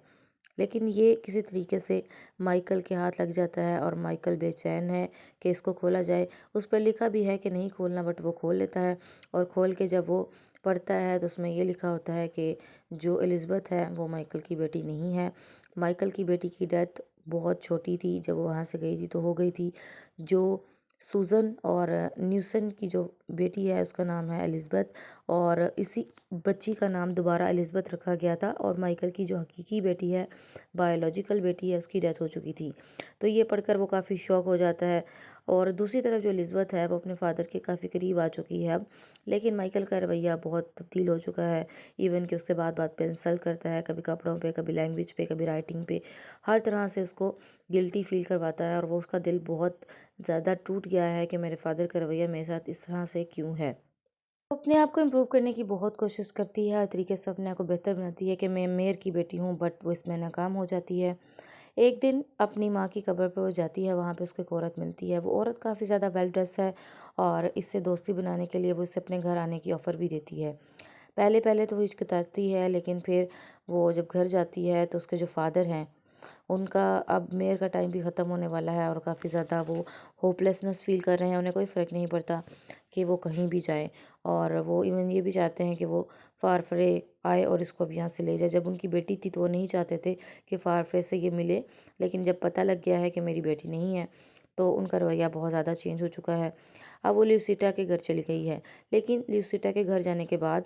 लेकिन ये किसी तरीके से माइकल के हाथ लग जाता है और माइकल बेचैन है कि इसको खोला जाए। उस पर लिखा भी है कि नहीं खोलना, बट वो खोल लेता है। और खोल के जब वो पढ़ता है तो उसमें ये लिखा होता है कि जो एलिज़ाबेथ है वो माइकल की बेटी नहीं है। माइकल की बेटी की डेथ बहुत छोटी थी, जब वो वहाँ से गई थी तो हो गई थी। जो सूज़न और न्यूसन की जो बेटी है उसका नाम है एलिज़ाबेथ, और इसी बच्ची का नाम दोबारा एलिज़ाबेथ रखा गया था। और माइकल की जो हकीकी बेटी है, बायोलॉजिकल बेटी है, उसकी डेथ हो चुकी थी। तो ये पढ़कर वो काफ़ी शॉक हो जाता है। और दूसरी तरफ जो एलिज़ाबेथ है वो अपने फादर के काफ़ी करीब आ चुकी है अब, लेकिन माइकल का रवैया बहुत तब्दील हो चुका है। इवन कि उससे बात बात पे इंसल्ट करता है, कभी कपड़ों पे, कभी लैंग्वेज पे, कभी राइटिंग पे, हर तरह से उसको गिल्टी फील करवाता है। और वो उसका दिल बहुत ज़्यादा टूट गया है कि मेरे फादर का रवैया मेरे साथ इस तरह से क्यों है। वो अपने आप को इम्प्रूव करने की बहुत कोशिश करती है, हर तरीके से अपने आप को बेहतर बनाती है कि मैं मेयर की बेटी हूँ, बट वो इसमें नाकाम हो जाती है। एक दिन अपनी माँ की कब्र पर वो जाती है, वहाँ पे उसको एक औरत मिलती है। वो औरत काफ़ी ज़्यादा वेल ड्रेस है और इससे दोस्ती बनाने के लिए वो इससे अपने घर आने की ऑफ़र भी देती है। पहले पहले तो वो हिचकिचाती है, लेकिन फिर वो जब घर जाती है तो उसके जो फ़ादर हैं, उनका अब मेयर का टाइम भी ख़त्म होने वाला है और काफ़ी ज़्यादा वो होपलेसनेस फ़ील कर रहे हैं। उन्हें कोई फ़र्क नहीं पड़ता कि वो कहीं भी जाए, और वो इवन ये भी चाहते हैं कि वो फारफरे आए और इसको अब यहाँ से ले जाए। जब उनकी बेटी थी तो वो नहीं चाहते थे कि फारफरे से ये मिले, लेकिन जब पता लग गया है कि मेरी बेटी नहीं है, तो उनका रवैया बहुत ज़्यादा चेंज हो चुका है। अब वो ल्यूसिटा के घर चली गई है, लेकिन ल्यूसिटा के घर जाने के बाद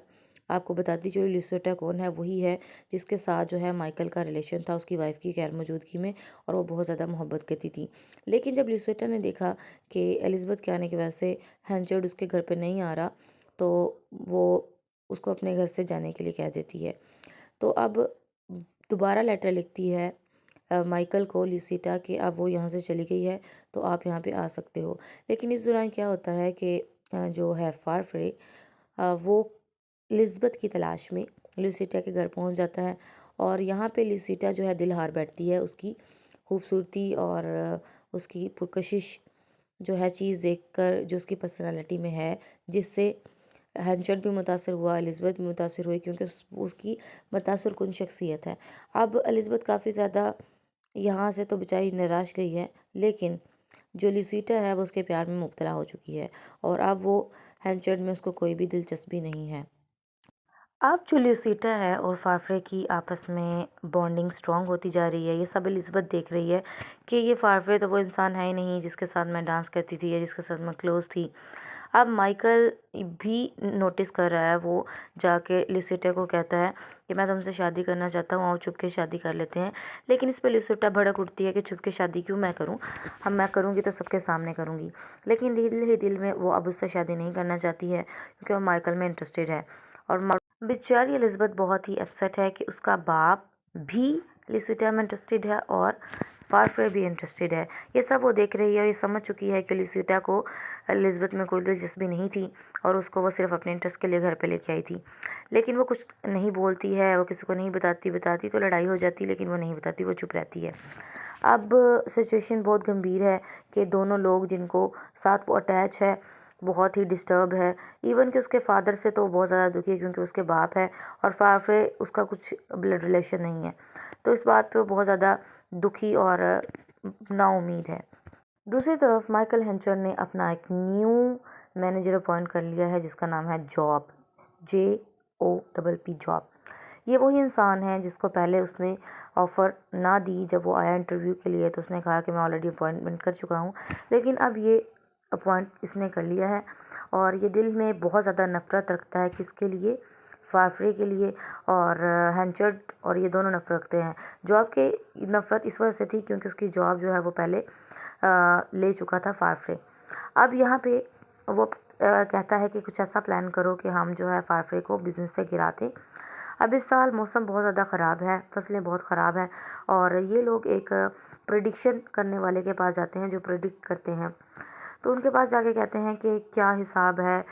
आपको बताती चलो ल्यूसिटा कौन है, वही है जिसके साथ जो है माइकल का रिलेशन था उसकी वाइफ की गैर मौजूदगी में, और वो बहुत ज़्यादा मोहब्बत करती थी। लेकिन जब ल्यूसिटा ने देखा कि एलिज़ाबेथ के आने की वजह से हैंचर्ड उसके घर पे नहीं आ रहा, तो वो उसको अपने घर से जाने के लिए कह देती है। तो अब दोबारा लेटर लिखती है माइकल को ल्यूसिटा कि अब वो यहाँ से चली गई है, तो आप यहाँ पे आ सकते हो। लेकिन इस दौरान क्या होता है कि जो है फारफ्रे वो लिज़बत की तलाश में ल्यूसिटा के घर पहुंच जाता है, और यहाँ पे ल्यूसिटा जो है दिल हार बैठती है उसकी खूबसूरती और उसकी पुरकशिश जो है चीज़ देखकर, जो उसकी पर्सनालिटी में है, जिससे हैंचर्ड भी मुतासर हुआ, एलिज़ाबेथ भी मुतासर हुई, क्योंकि उसकी मुतासर कुन शख्सियत है। अब एलिज़ाबेथ काफ़ी ज़्यादा यहाँ से तो बेचारी निराश गई है, लेकिन जो ल्यूसिटा है वो उसके प्यार में मुब्तला हो चुकी है, और अब वो हैंचर्ड में उसको कोई भी दिलचस्पी नहीं है। अब जो ल्यूसिटा है और फाफरे की आपस में बॉन्डिंग स्ट्रॉन्ग होती जा रही है, ये सब एलिज़ाबेथ देख रही है कि ये फाफरे तो वो इंसान है ही नहीं जिसके साथ मैं डांस करती थी या जिसके साथ मैं क्लोज़ थी। अब माइकल भी नोटिस कर रहा है, वो जाके ल्यूसिटा को कहता है कि मैं तुमसे शादी करना चाहता हूँ और चुपके शादी कर लेते हैं। लेकिन इस पे ल्यूसिटा भड़क उठती है कि चुपके शादी क्यों मैं करूँ, हम मैं करूँगी तो सबके सामने करूँगी। लेकिन दिल ही दिल में वो अब उससे शादी नहीं करना चाहती है, क्योंकि वो माइकल में इंटरेस्टेड है। और बेचारी एलिज़ाबेथ बहुत ही अपसेट है कि उसका बाप भी ल्यूसिटा में इंटरेस्टेड है और फारफ्रे भी इंटरेस्टेड है। ये सब वो देख रही है और ये समझ चुकी है कि ल्यूसिटा को एलिज़ाबेथ में कोई दिलचस्पी नहीं थी, और उसको वो सिर्फ अपने इंटरेस्ट के लिए घर पे लेके आई थी। लेकिन वो कुछ नहीं बोलती है, वो किसी को नहीं बताती, बताती तो लड़ाई हो जाती, लेकिन वो नहीं बताती, वो चुप रहती है। अब सिचुएशन बहुत गंभीर है कि दोनों लोग जिनको साथ वो अटैच है बहुत ही डिस्टर्ब है। इवन कि उसके फादर से तो बहुत ज़्यादा दुखी है, क्योंकि उसके बाप है और फाफरे उसका कुछ ब्लड रिलेशन नहीं है। तो इस बात पे वो बहुत ज़्यादा दुखी और नाउम्मीद है। दूसरी तरफ माइकल हेंचर ने अपना एक न्यू मैनेजर अपॉइंट कर लिया है जिसका नाम है जॉब, JOPP जॉब। ये वही इंसान है जिसको पहले उसने ऑफ़र ना दी जब वो आया इंटरव्यू के लिए, तो उसने कहा कि मैं ऑलरेडी अपॉइंटमेंट कर चुका हूँ, लेकिन अब ये अपॉइंट इसने कर लिया है, और ये दिल में बहुत ज़्यादा नफ़रत रखता है किसके लिए, फाफरे के लिए। और हैंचर्ड और ये दोनों नफ़रत रखते हैं। जॉब के नफ़रत इस वजह से थी क्योंकि उसकी जॉब जो है वो पहले ले चुका था फाफरे। अब यहाँ पे वो कहता है कि कुछ ऐसा प्लान करो कि हम जो है फाफरे को बिज़नेस से गिरा दें। अब इस साल मौसम बहुत ज़्यादा ख़राब है, फसलें बहुत ख़राब हैं, और ये लोग एक प्रेडिक्शन करने वाले के पास जाते हैं जो प्रेडिक्ट करते हैं। तो उनके पास जाके कहते हैं कि क्या हिसाब है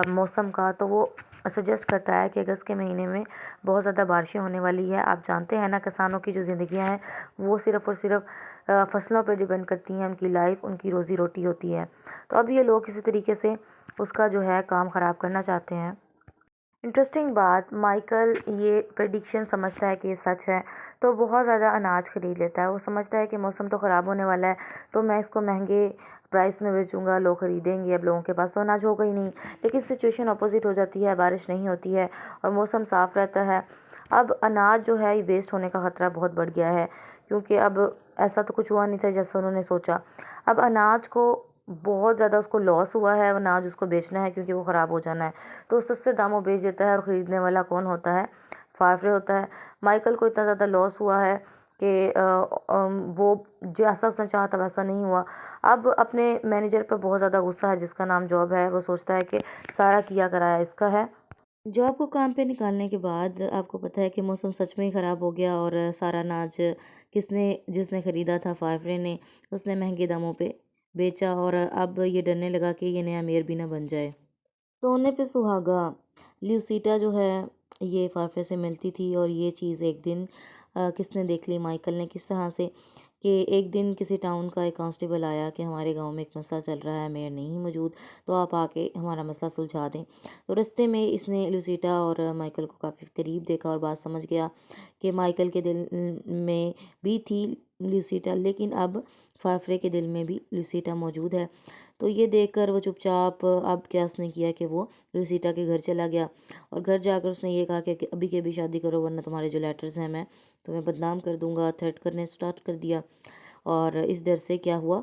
मौसम का, तो वो सजेस्ट करता है कि अगस्त के महीने में बहुत ज़्यादा बारिशें होने वाली है। आप जानते हैं ना, किसानों की जो ज़िंदगियां हैं वो सिर्फ़ और सिर्फ फसलों पर डिपेंड करती हैं, उनकी लाइफ, उनकी रोज़ी रोटी होती है। तो अब ये लोग किसी तरीके से उसका जो है काम ख़राब करना चाहते हैं। इंटरेस्टिंग बात, माइकल ये प्रेडिक्शन समझता है कि ये सच है, तो बहुत ज़्यादा अनाज ख़रीद लेता है। वो समझता है कि मौसम तो ख़राब होने वाला है, तो मैं इसको महंगे प्राइस में बेचूंगा, लोग ख़रीदेंगे। अब लोगों के पास तो अनाज होगा ही नहीं। लेकिन सिचुएशन अपोजिट हो जाती है, बारिश नहीं होती है और मौसम साफ़ रहता है। अब अनाज जो है ये वेस्ट होने का ख़तरा बहुत बढ़ गया है, क्योंकि अब ऐसा तो कुछ हुआ नहीं था जैसा उन्होंने सोचा। अब अनाज को बहुत ज़्यादा उसको लॉस हुआ है, अनाज उसको बेचना है क्योंकि वो ख़राब हो जाना है, तो सस्ते दामों बेच देता है। और ख़रीदने वाला कौन होता है, फाफरे होता है। माइकल को इतना ज़्यादा लॉस हुआ है कि वो जैसा उसने चाहा था वैसा नहीं हुआ। अब अपने मैनेजर पर बहुत ज़्यादा गुस्सा है जिसका नाम जॉब है। वो सोचता है कि सारा किया कराया इसका है। जॉब को काम पे निकालने के बाद आपको पता है कि मौसम सच में ही ख़राब हो गया, और सारा अनाज जिसने ख़रीदा था फाफरे ने, उसने महंगे दामों पे बेचा, और अब ये डरने लगा कि ये नया मेयर भी ना बन जाए। सोने पे सुहागा। ल्यूसिटा जो है ये फारफे से मिलती थी और ये चीज़ एक दिन किसने देख ली, माइकल ने। किस तरह से कि एक दिन किसी टाउन का एक कांस्टेबल आया कि हमारे गांव में एक मसला चल रहा है, मेयर नहीं मौजूद, तो आप आके हमारा मसला सुलझा दें। तो रास्ते में इसने ल्यूसिटा और माइकल को काफ़ी करीब देखा और बात समझ गया कि माइकल के दिल में भी थी ल्यूसिटा, लेकिन अब फारफरे के दिल में भी ल्यूसिटा मौजूद है। तो ये देखकर वो चुपचाप, अब क्या उसने किया कि वो लुसीटा के घर चला गया और घर जाकर उसने ये कहा कि अभी के अभी शादी करो वरना तुम्हारे जो लेटर्स हैं मैं तुम्हें बदनाम कर दूंगा। थ्रेट करने स्टार्ट कर दिया और इस डर से क्या हुआ,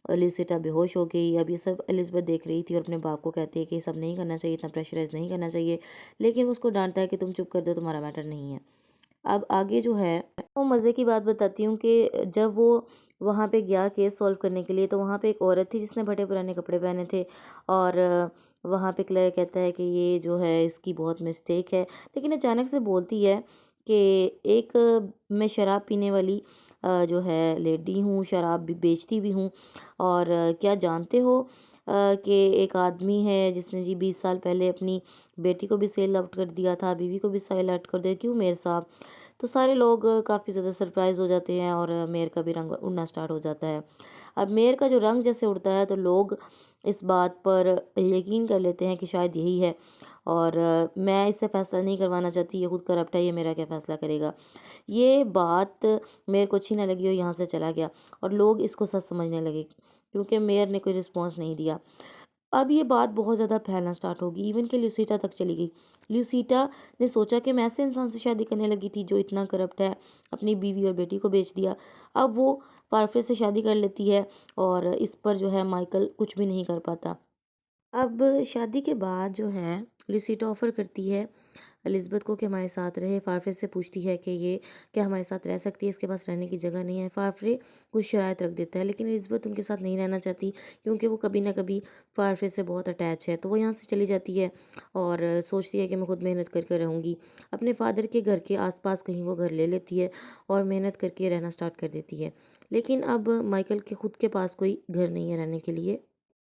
लुसीटा बेहोश हो गई। अब ये सब एलिज़ाबेथ देख रही थी और अपने बाप को कहती है कि ये सब नहीं करना चाहिए, इतना प्रेशराइज नहीं करना चाहिए, लेकिन उसको डांटता है कि तुम चुप कर दो, तुम्हारा मैटर नहीं है। अब आगे जो है वो मज़े की बात बताती हूँ कि जब वो वहाँ पे गया केस सॉल्व करने के लिए, तो वहाँ पे एक औरत थी जिसने फटे पुराने कपड़े पहने थे और वहाँ पे क्लेयर कहता है कि ये जो है इसकी बहुत मिस्टेक है, लेकिन अचानक से बोलती है कि एक मैं शराब पीने वाली जो है लेडी हूँ, शराब भी बेचती भी हूँ और क्या जानते हो कि एक आदमी है जिसने जी 20 साल पहले अपनी बेटी को भी सेल आउट कर दिया था, बीवी को भी सेल आउट कर दिया, क्यों मेयर साहब। तो सारे लोग काफ़ी ज़्यादा सरप्राइज़ हो जाते हैं और मेयर का भी रंग उड़ना स्टार्ट हो जाता है। अब मेयर का जो रंग जैसे उड़ता है तो लोग इस बात पर यकीन कर लेते हैं कि शायद यही है और मैं इससे फ़ैसला नहीं करवाना चाहती, ये खुद करप्ट है, ये मेरा क्या फ़ैसला करेगा। ये बात मेयर को अच्छी ना लगी और यहाँ से चला गया और लोग इसको सच समझने लगे क्योंकि मेयर ने कोई रिस्पॉन्स नहीं दिया। अब ये बात बहुत ज़्यादा फैलना स्टार्ट होगी, इवन कि ल्यूसिटा तक चली गई। ल्यूसिटा ने सोचा कि मैं ऐसे इंसान से शादी करने लगी थी जो इतना करप्ट है, अपनी बीवी और बेटी को बेच दिया। अब वो फारफे से शादी कर लेती है और इस पर जो है माइकल कुछ भी नहीं कर पाता। अब शादी के बाद जो है लुसीटा ऑफ़र करती है एलिज़ाबेथ को कि हमारे साथ रहे। फारफरे से पूछती है कि ये क्या हमारे साथ रह सकती है, इसके पास रहने की जगह नहीं है। फारफरे कुछ शराइत रख देता है, लेकिन एलिज़ाबेथ उनके साथ नहीं रहना चाहती क्योंकि वो कभी ना कभी फारफरे से बहुत अटैच है। तो वो यहाँ से चली जाती है और सोचती है कि मैं खुद मेहनत करके रहूँगी। अपने फादर के घर के आसपास कहीं वो घर ले लेती है और मेहनत करके रहना स्टार्ट कर देती है। लेकिन अब माइकल के खुद के पास कोई घर नहीं है रहने के लिए।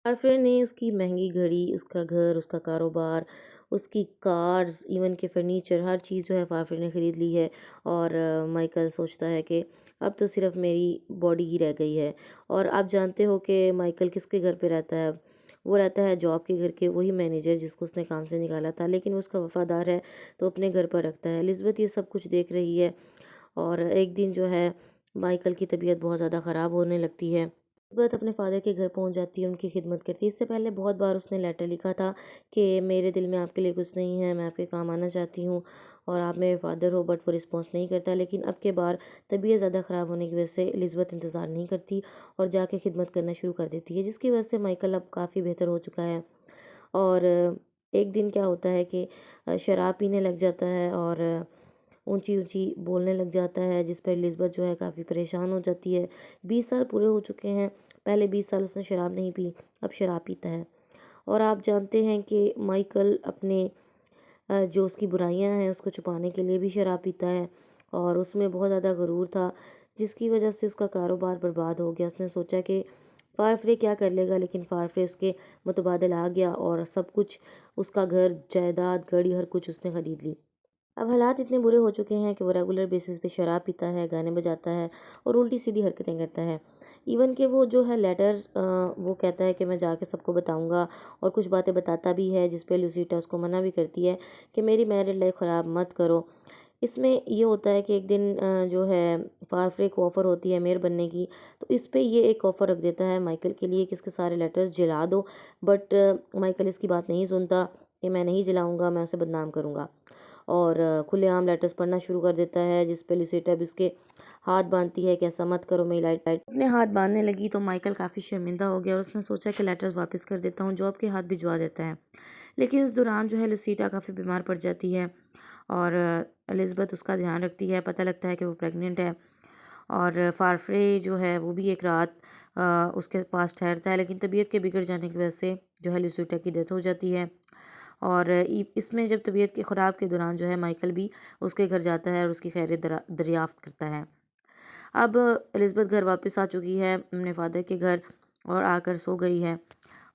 फारफरे ने उसकी महंगी घड़ी, उसका घर, उसका कारोबार, उसकी कार्स, इवन के फर्नीचर, हर चीज़ जो है फारफरे ने ख़रीद ली है और माइकल सोचता है कि अब तो सिर्फ मेरी बॉडी ही रह गई है। और आप जानते हो कि माइकल किसके घर पे रहता है, वो रहता है जॉब के घर के वही मैनेजर जिसको उसने काम से निकाला था, लेकिन वो उसका वफादार है तो अपने घर पर रखता है। एलिज़ाबेथ ये सब कुछ देख रही है और एक दिन जो है माइकल की तबीयत बहुत ज़्यादा ख़राब होने लगती है। एलिज़ाबेथ अपने फ़ादर के घर पहुंच जाती है, उनकी खिदमत करती है। इससे पहले बहुत बार उसने लेटर लिखा था कि मेरे दिल में आपके लिए कुछ नहीं है, मैं आपके काम आना चाहती हूँ और आप मेरे फ़ादर हो, बट वो रिस्पॉन्स नहीं करता। लेकिन अब के बार तबीयत ज़्यादा ख़राब होने की वजह से एलिज़ाबेथ इंतज़ार नहीं करती और जाके खिदमत करना शुरू कर देती है, जिसकी वजह से माइकल अब काफ़ी बेहतर हो चुका है। और एक दिन क्या होता है कि शराब पीने लग जाता है और ऊंची-ऊंची बोलने लग जाता है, जिस पर एलिज़ाबेथ जो है काफ़ी परेशान हो जाती है। 20 साल पूरे हो चुके हैं, पहले 20 साल उसने शराब नहीं पी, अब शराब पीता है। और आप जानते हैं कि माइकल अपने जो उसकी बुराइयां हैं उसको छुपाने के लिए भी शराब पीता है और उसमें बहुत ज़्यादा गुरूर था, जिसकी वजह से उसका कारोबार बर्बाद हो गया। उसने सोचा कि फारफरे क्या कर लेगा, लेकिन फारफरे उसके मुतबादल आ गया और सब कुछ, उसका घर, जायदाद, गाड़ी, हर कुछ उसने खरीद ली। अब हालात इतने बुरे हो चुके हैं कि वो रेगुलर बेसिस पे शराब पीता है, गाने बजाता है और उल्टी सीधी हरकतें करता है। इवन कि वो जो है लेटर वो कहता है कि मैं जाके सबको बताऊंगा और कुछ बातें बताता भी है, जिस पे लुसीटा उसको मना भी करती है कि मेरी मैरिड लाइफ ख़राब मत करो। इसमें ये होता है कि एक दिन जो है फारफरे को ऑफ़र होती है मेयर बनने की, तो इस पे ये एक ऑफ़र रख देता है माइकल के लिए कि इसके सारे लेटर्स जला दो, बट माइकल इसकी बात नहीं सुनता कि मैं नहीं जलाऊंगा, मैं उसे बदनाम करूंगा और खुलेआम लेटर्स पढ़ना शुरू कर देता है, जिस पे लुसेटा भी उसके हाथ बांधती है कि ऐसा मत करो। मेरी लाइट लाइट अपने हाथ बांधने लगी तो माइकल काफ़ी शर्मिंदा हो गया और उसने सोचा कि लेटर्स वापस कर देता हूँ, जॉब के हाथ भिजवा देता है। लेकिन उस दौरान जो है लुसीटा काफ़ी बीमार पड़ जाती है और एलिज़ाबेथ उसका ध्यान रखती है। पता लगता है कि वो प्रेग्नेंट है और फारफरे जो है वो भी एक रात उसके पास ठहरता है, लेकिन तबीयत के बिगड़ जाने की वजह से जो है लुसीटा की डेथ हो जाती है। और इसमें जब तबीयत के ख़राब के दौरान जो है माइकल भी उसके घर जाता है और उसकी खैरियत दरियाफ्त करता है। अब एलिज़ाबेथ घर वापस आ चुकी है अपने फादर के घर और आकर सो गई है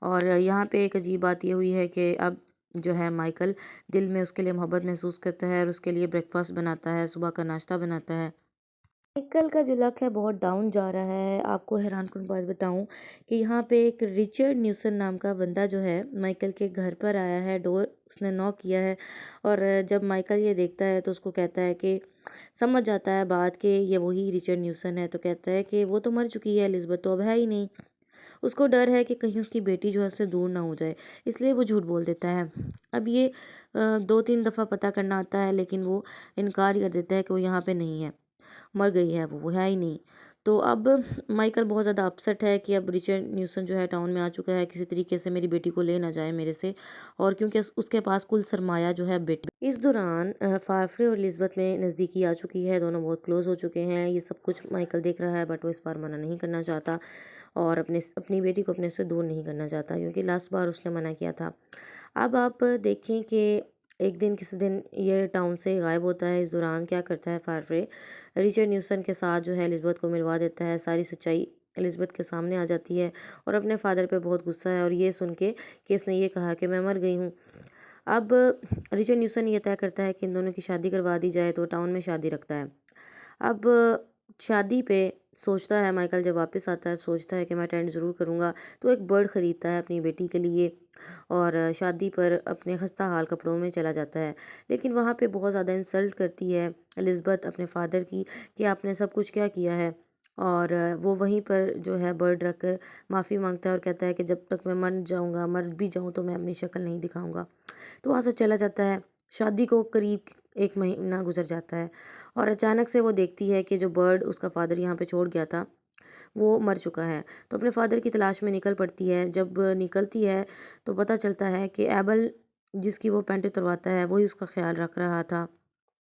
और यहाँ पे एक अजीब बात ये हुई है कि अब जो है माइकल दिल में उसके लिए मोहब्बत महसूस करता है और उसके लिए ब्रेकफास्ट बनाता है, सुबह का नाश्ता बनाता है। माइकल का जो लक है बहुत डाउन जा रहा है। आपको हैरानकुन बात बताऊं कि यहाँ पे एक रिचर्ड न्यूसन नाम का बंदा जो है माइकल के घर पर आया है, डोर उसने नॉक किया है और जब माइकल ये देखता है तो उसको कहता है कि समझ जाता है बात कि ये वही रिचर्ड न्यूसन है, तो कहता है कि वो तो मर चुकी है, एलिज़ाबेथ तो अब है ही नहीं। उसको डर है कि कहीं उसकी बेटी जो है उससे दूर ना हो जाए, इसलिए वो झूठ बोल देता है। अब ये 2-3 दफ़ा पता करना आता है लेकिन वो इनकार कर देता है कि वो यहाँ पे नहीं है, मर गई है, वो है ही नहीं। तो अब माइकल बहुत ज़्यादा अपसेट है कि अब रिचर्ड न्यूसन जो है टाउन में आ चुका है, किसी तरीके से मेरी बेटी को ले ना जाए मेरे से, और क्योंकि उसके पास कुल सरमाया जो है बेटी। इस दौरान फारफ्रे और एलिज़ाबेथ में नज़दीकी आ चुकी है, दोनों बहुत क्लोज हो चुके हैं। ये सब कुछ माइकल देख रहा है बट वो इस बार मना नहीं करना चाहता और अपनी बेटी को अपने से दूर नहीं करना चाहता, क्योंकि लास्ट बार उसने मना किया था। अब आप देखें कि एक दिन किसी दिन ये टाउन से गायब होता है। इस दौरान क्या करता है फारफ्रे, रिचर्ड न्यूसन के साथ जो है एलिज़ाबेथ को मिलवा देता है। सारी सच्चाई एलिज़ाबेथ के सामने आ जाती है और अपने फादर पे बहुत गुस्सा है और ये सुन के कि इसने ये कहा कि मैं मर गई हूँ। अब रिचर्ड न्यूसन ये तय करता है कि इन दोनों की शादी करवा दी जाए, तो टाउन में शादी रखता है। अब शादी पे सोचता है माइकल, जब वापस आता है सोचता है कि मैं अटेंड ज़रूर करूँगा, तो एक बर्ड ख़रीदता है अपनी बेटी के लिए और शादी पर अपने खस्ता हाल कपड़ों में चला जाता है। लेकिन वहाँ पे बहुत ज़्यादा इंसल्ट करती है एलिज़ाबेथ अपने फादर की कि आपने सब कुछ क्या किया है, और वो वहीं पर जो है बर्ड रख कर माफ़ी मांगता है और कहता है कि जब तक मैं मर भी जाऊँ तो मैं अपनी शक्ल नहीं दिखाऊंगा। तो वहाँ से चला जाता है। शादी को करीब 1 महीना गुजर जाता है और अचानक से वो देखती है कि जो बर्ड उसका फ़ादर यहाँ पे छोड़ गया था, वो मर चुका है। तो अपने फ़ादर की तलाश में निकल पड़ती है। जब निकलती है तो पता चलता है कि एबल, जिसकी वो पैंट उतरवाता है, वही उसका ख़्याल रख रहा था।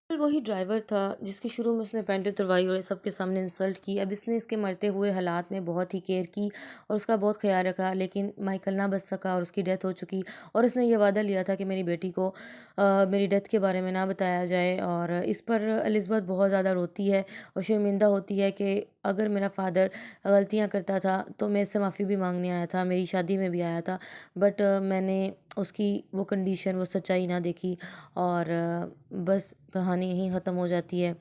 वही ड्राइवर था जिसकी शुरू में उसने पैंट उतरवाई और सबके सामने इंसल्ट की। अब इसने इसके मरते हुए हालात में बहुत ही केयर की और उसका बहुत ख्याल रखा, लेकिन माइकल ना बच सका और उसकी डेथ हो चुकी। और उसने ये वादा लिया था कि मेरी बेटी को मेरी डेथ के बारे में ना बताया जाए। और इस पर एलिज़ाबेथ बहुत ज़्यादा रोती है और शर्मिंदा होती है कि अगर मेरा फ़ादर गलतियाँ करता था तो मैं इससे माफ़ी भी मांगने आया था, मेरी शादी में भी आया था, बट मैंने उसकी वो कंडीशन, वो सच्चाई ना देखी और बस कहानी यहीं ख़त्म हो जाती है।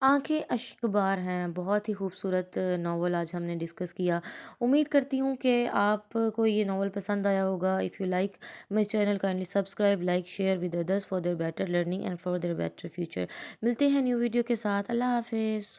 आँखें अश्कबार हैं, बहुत ही खूबसूरत नावल आज हमने डिस्कस किया। उम्मीद करती हूँ कि आपको ये नावल पसंद आया होगा। If you like my channel, kindly subscribe, like, share with others for their better learning and for their better future. मिलते हैं न्यू वीडियो के साथ। अल्लाह हाफ़िज़।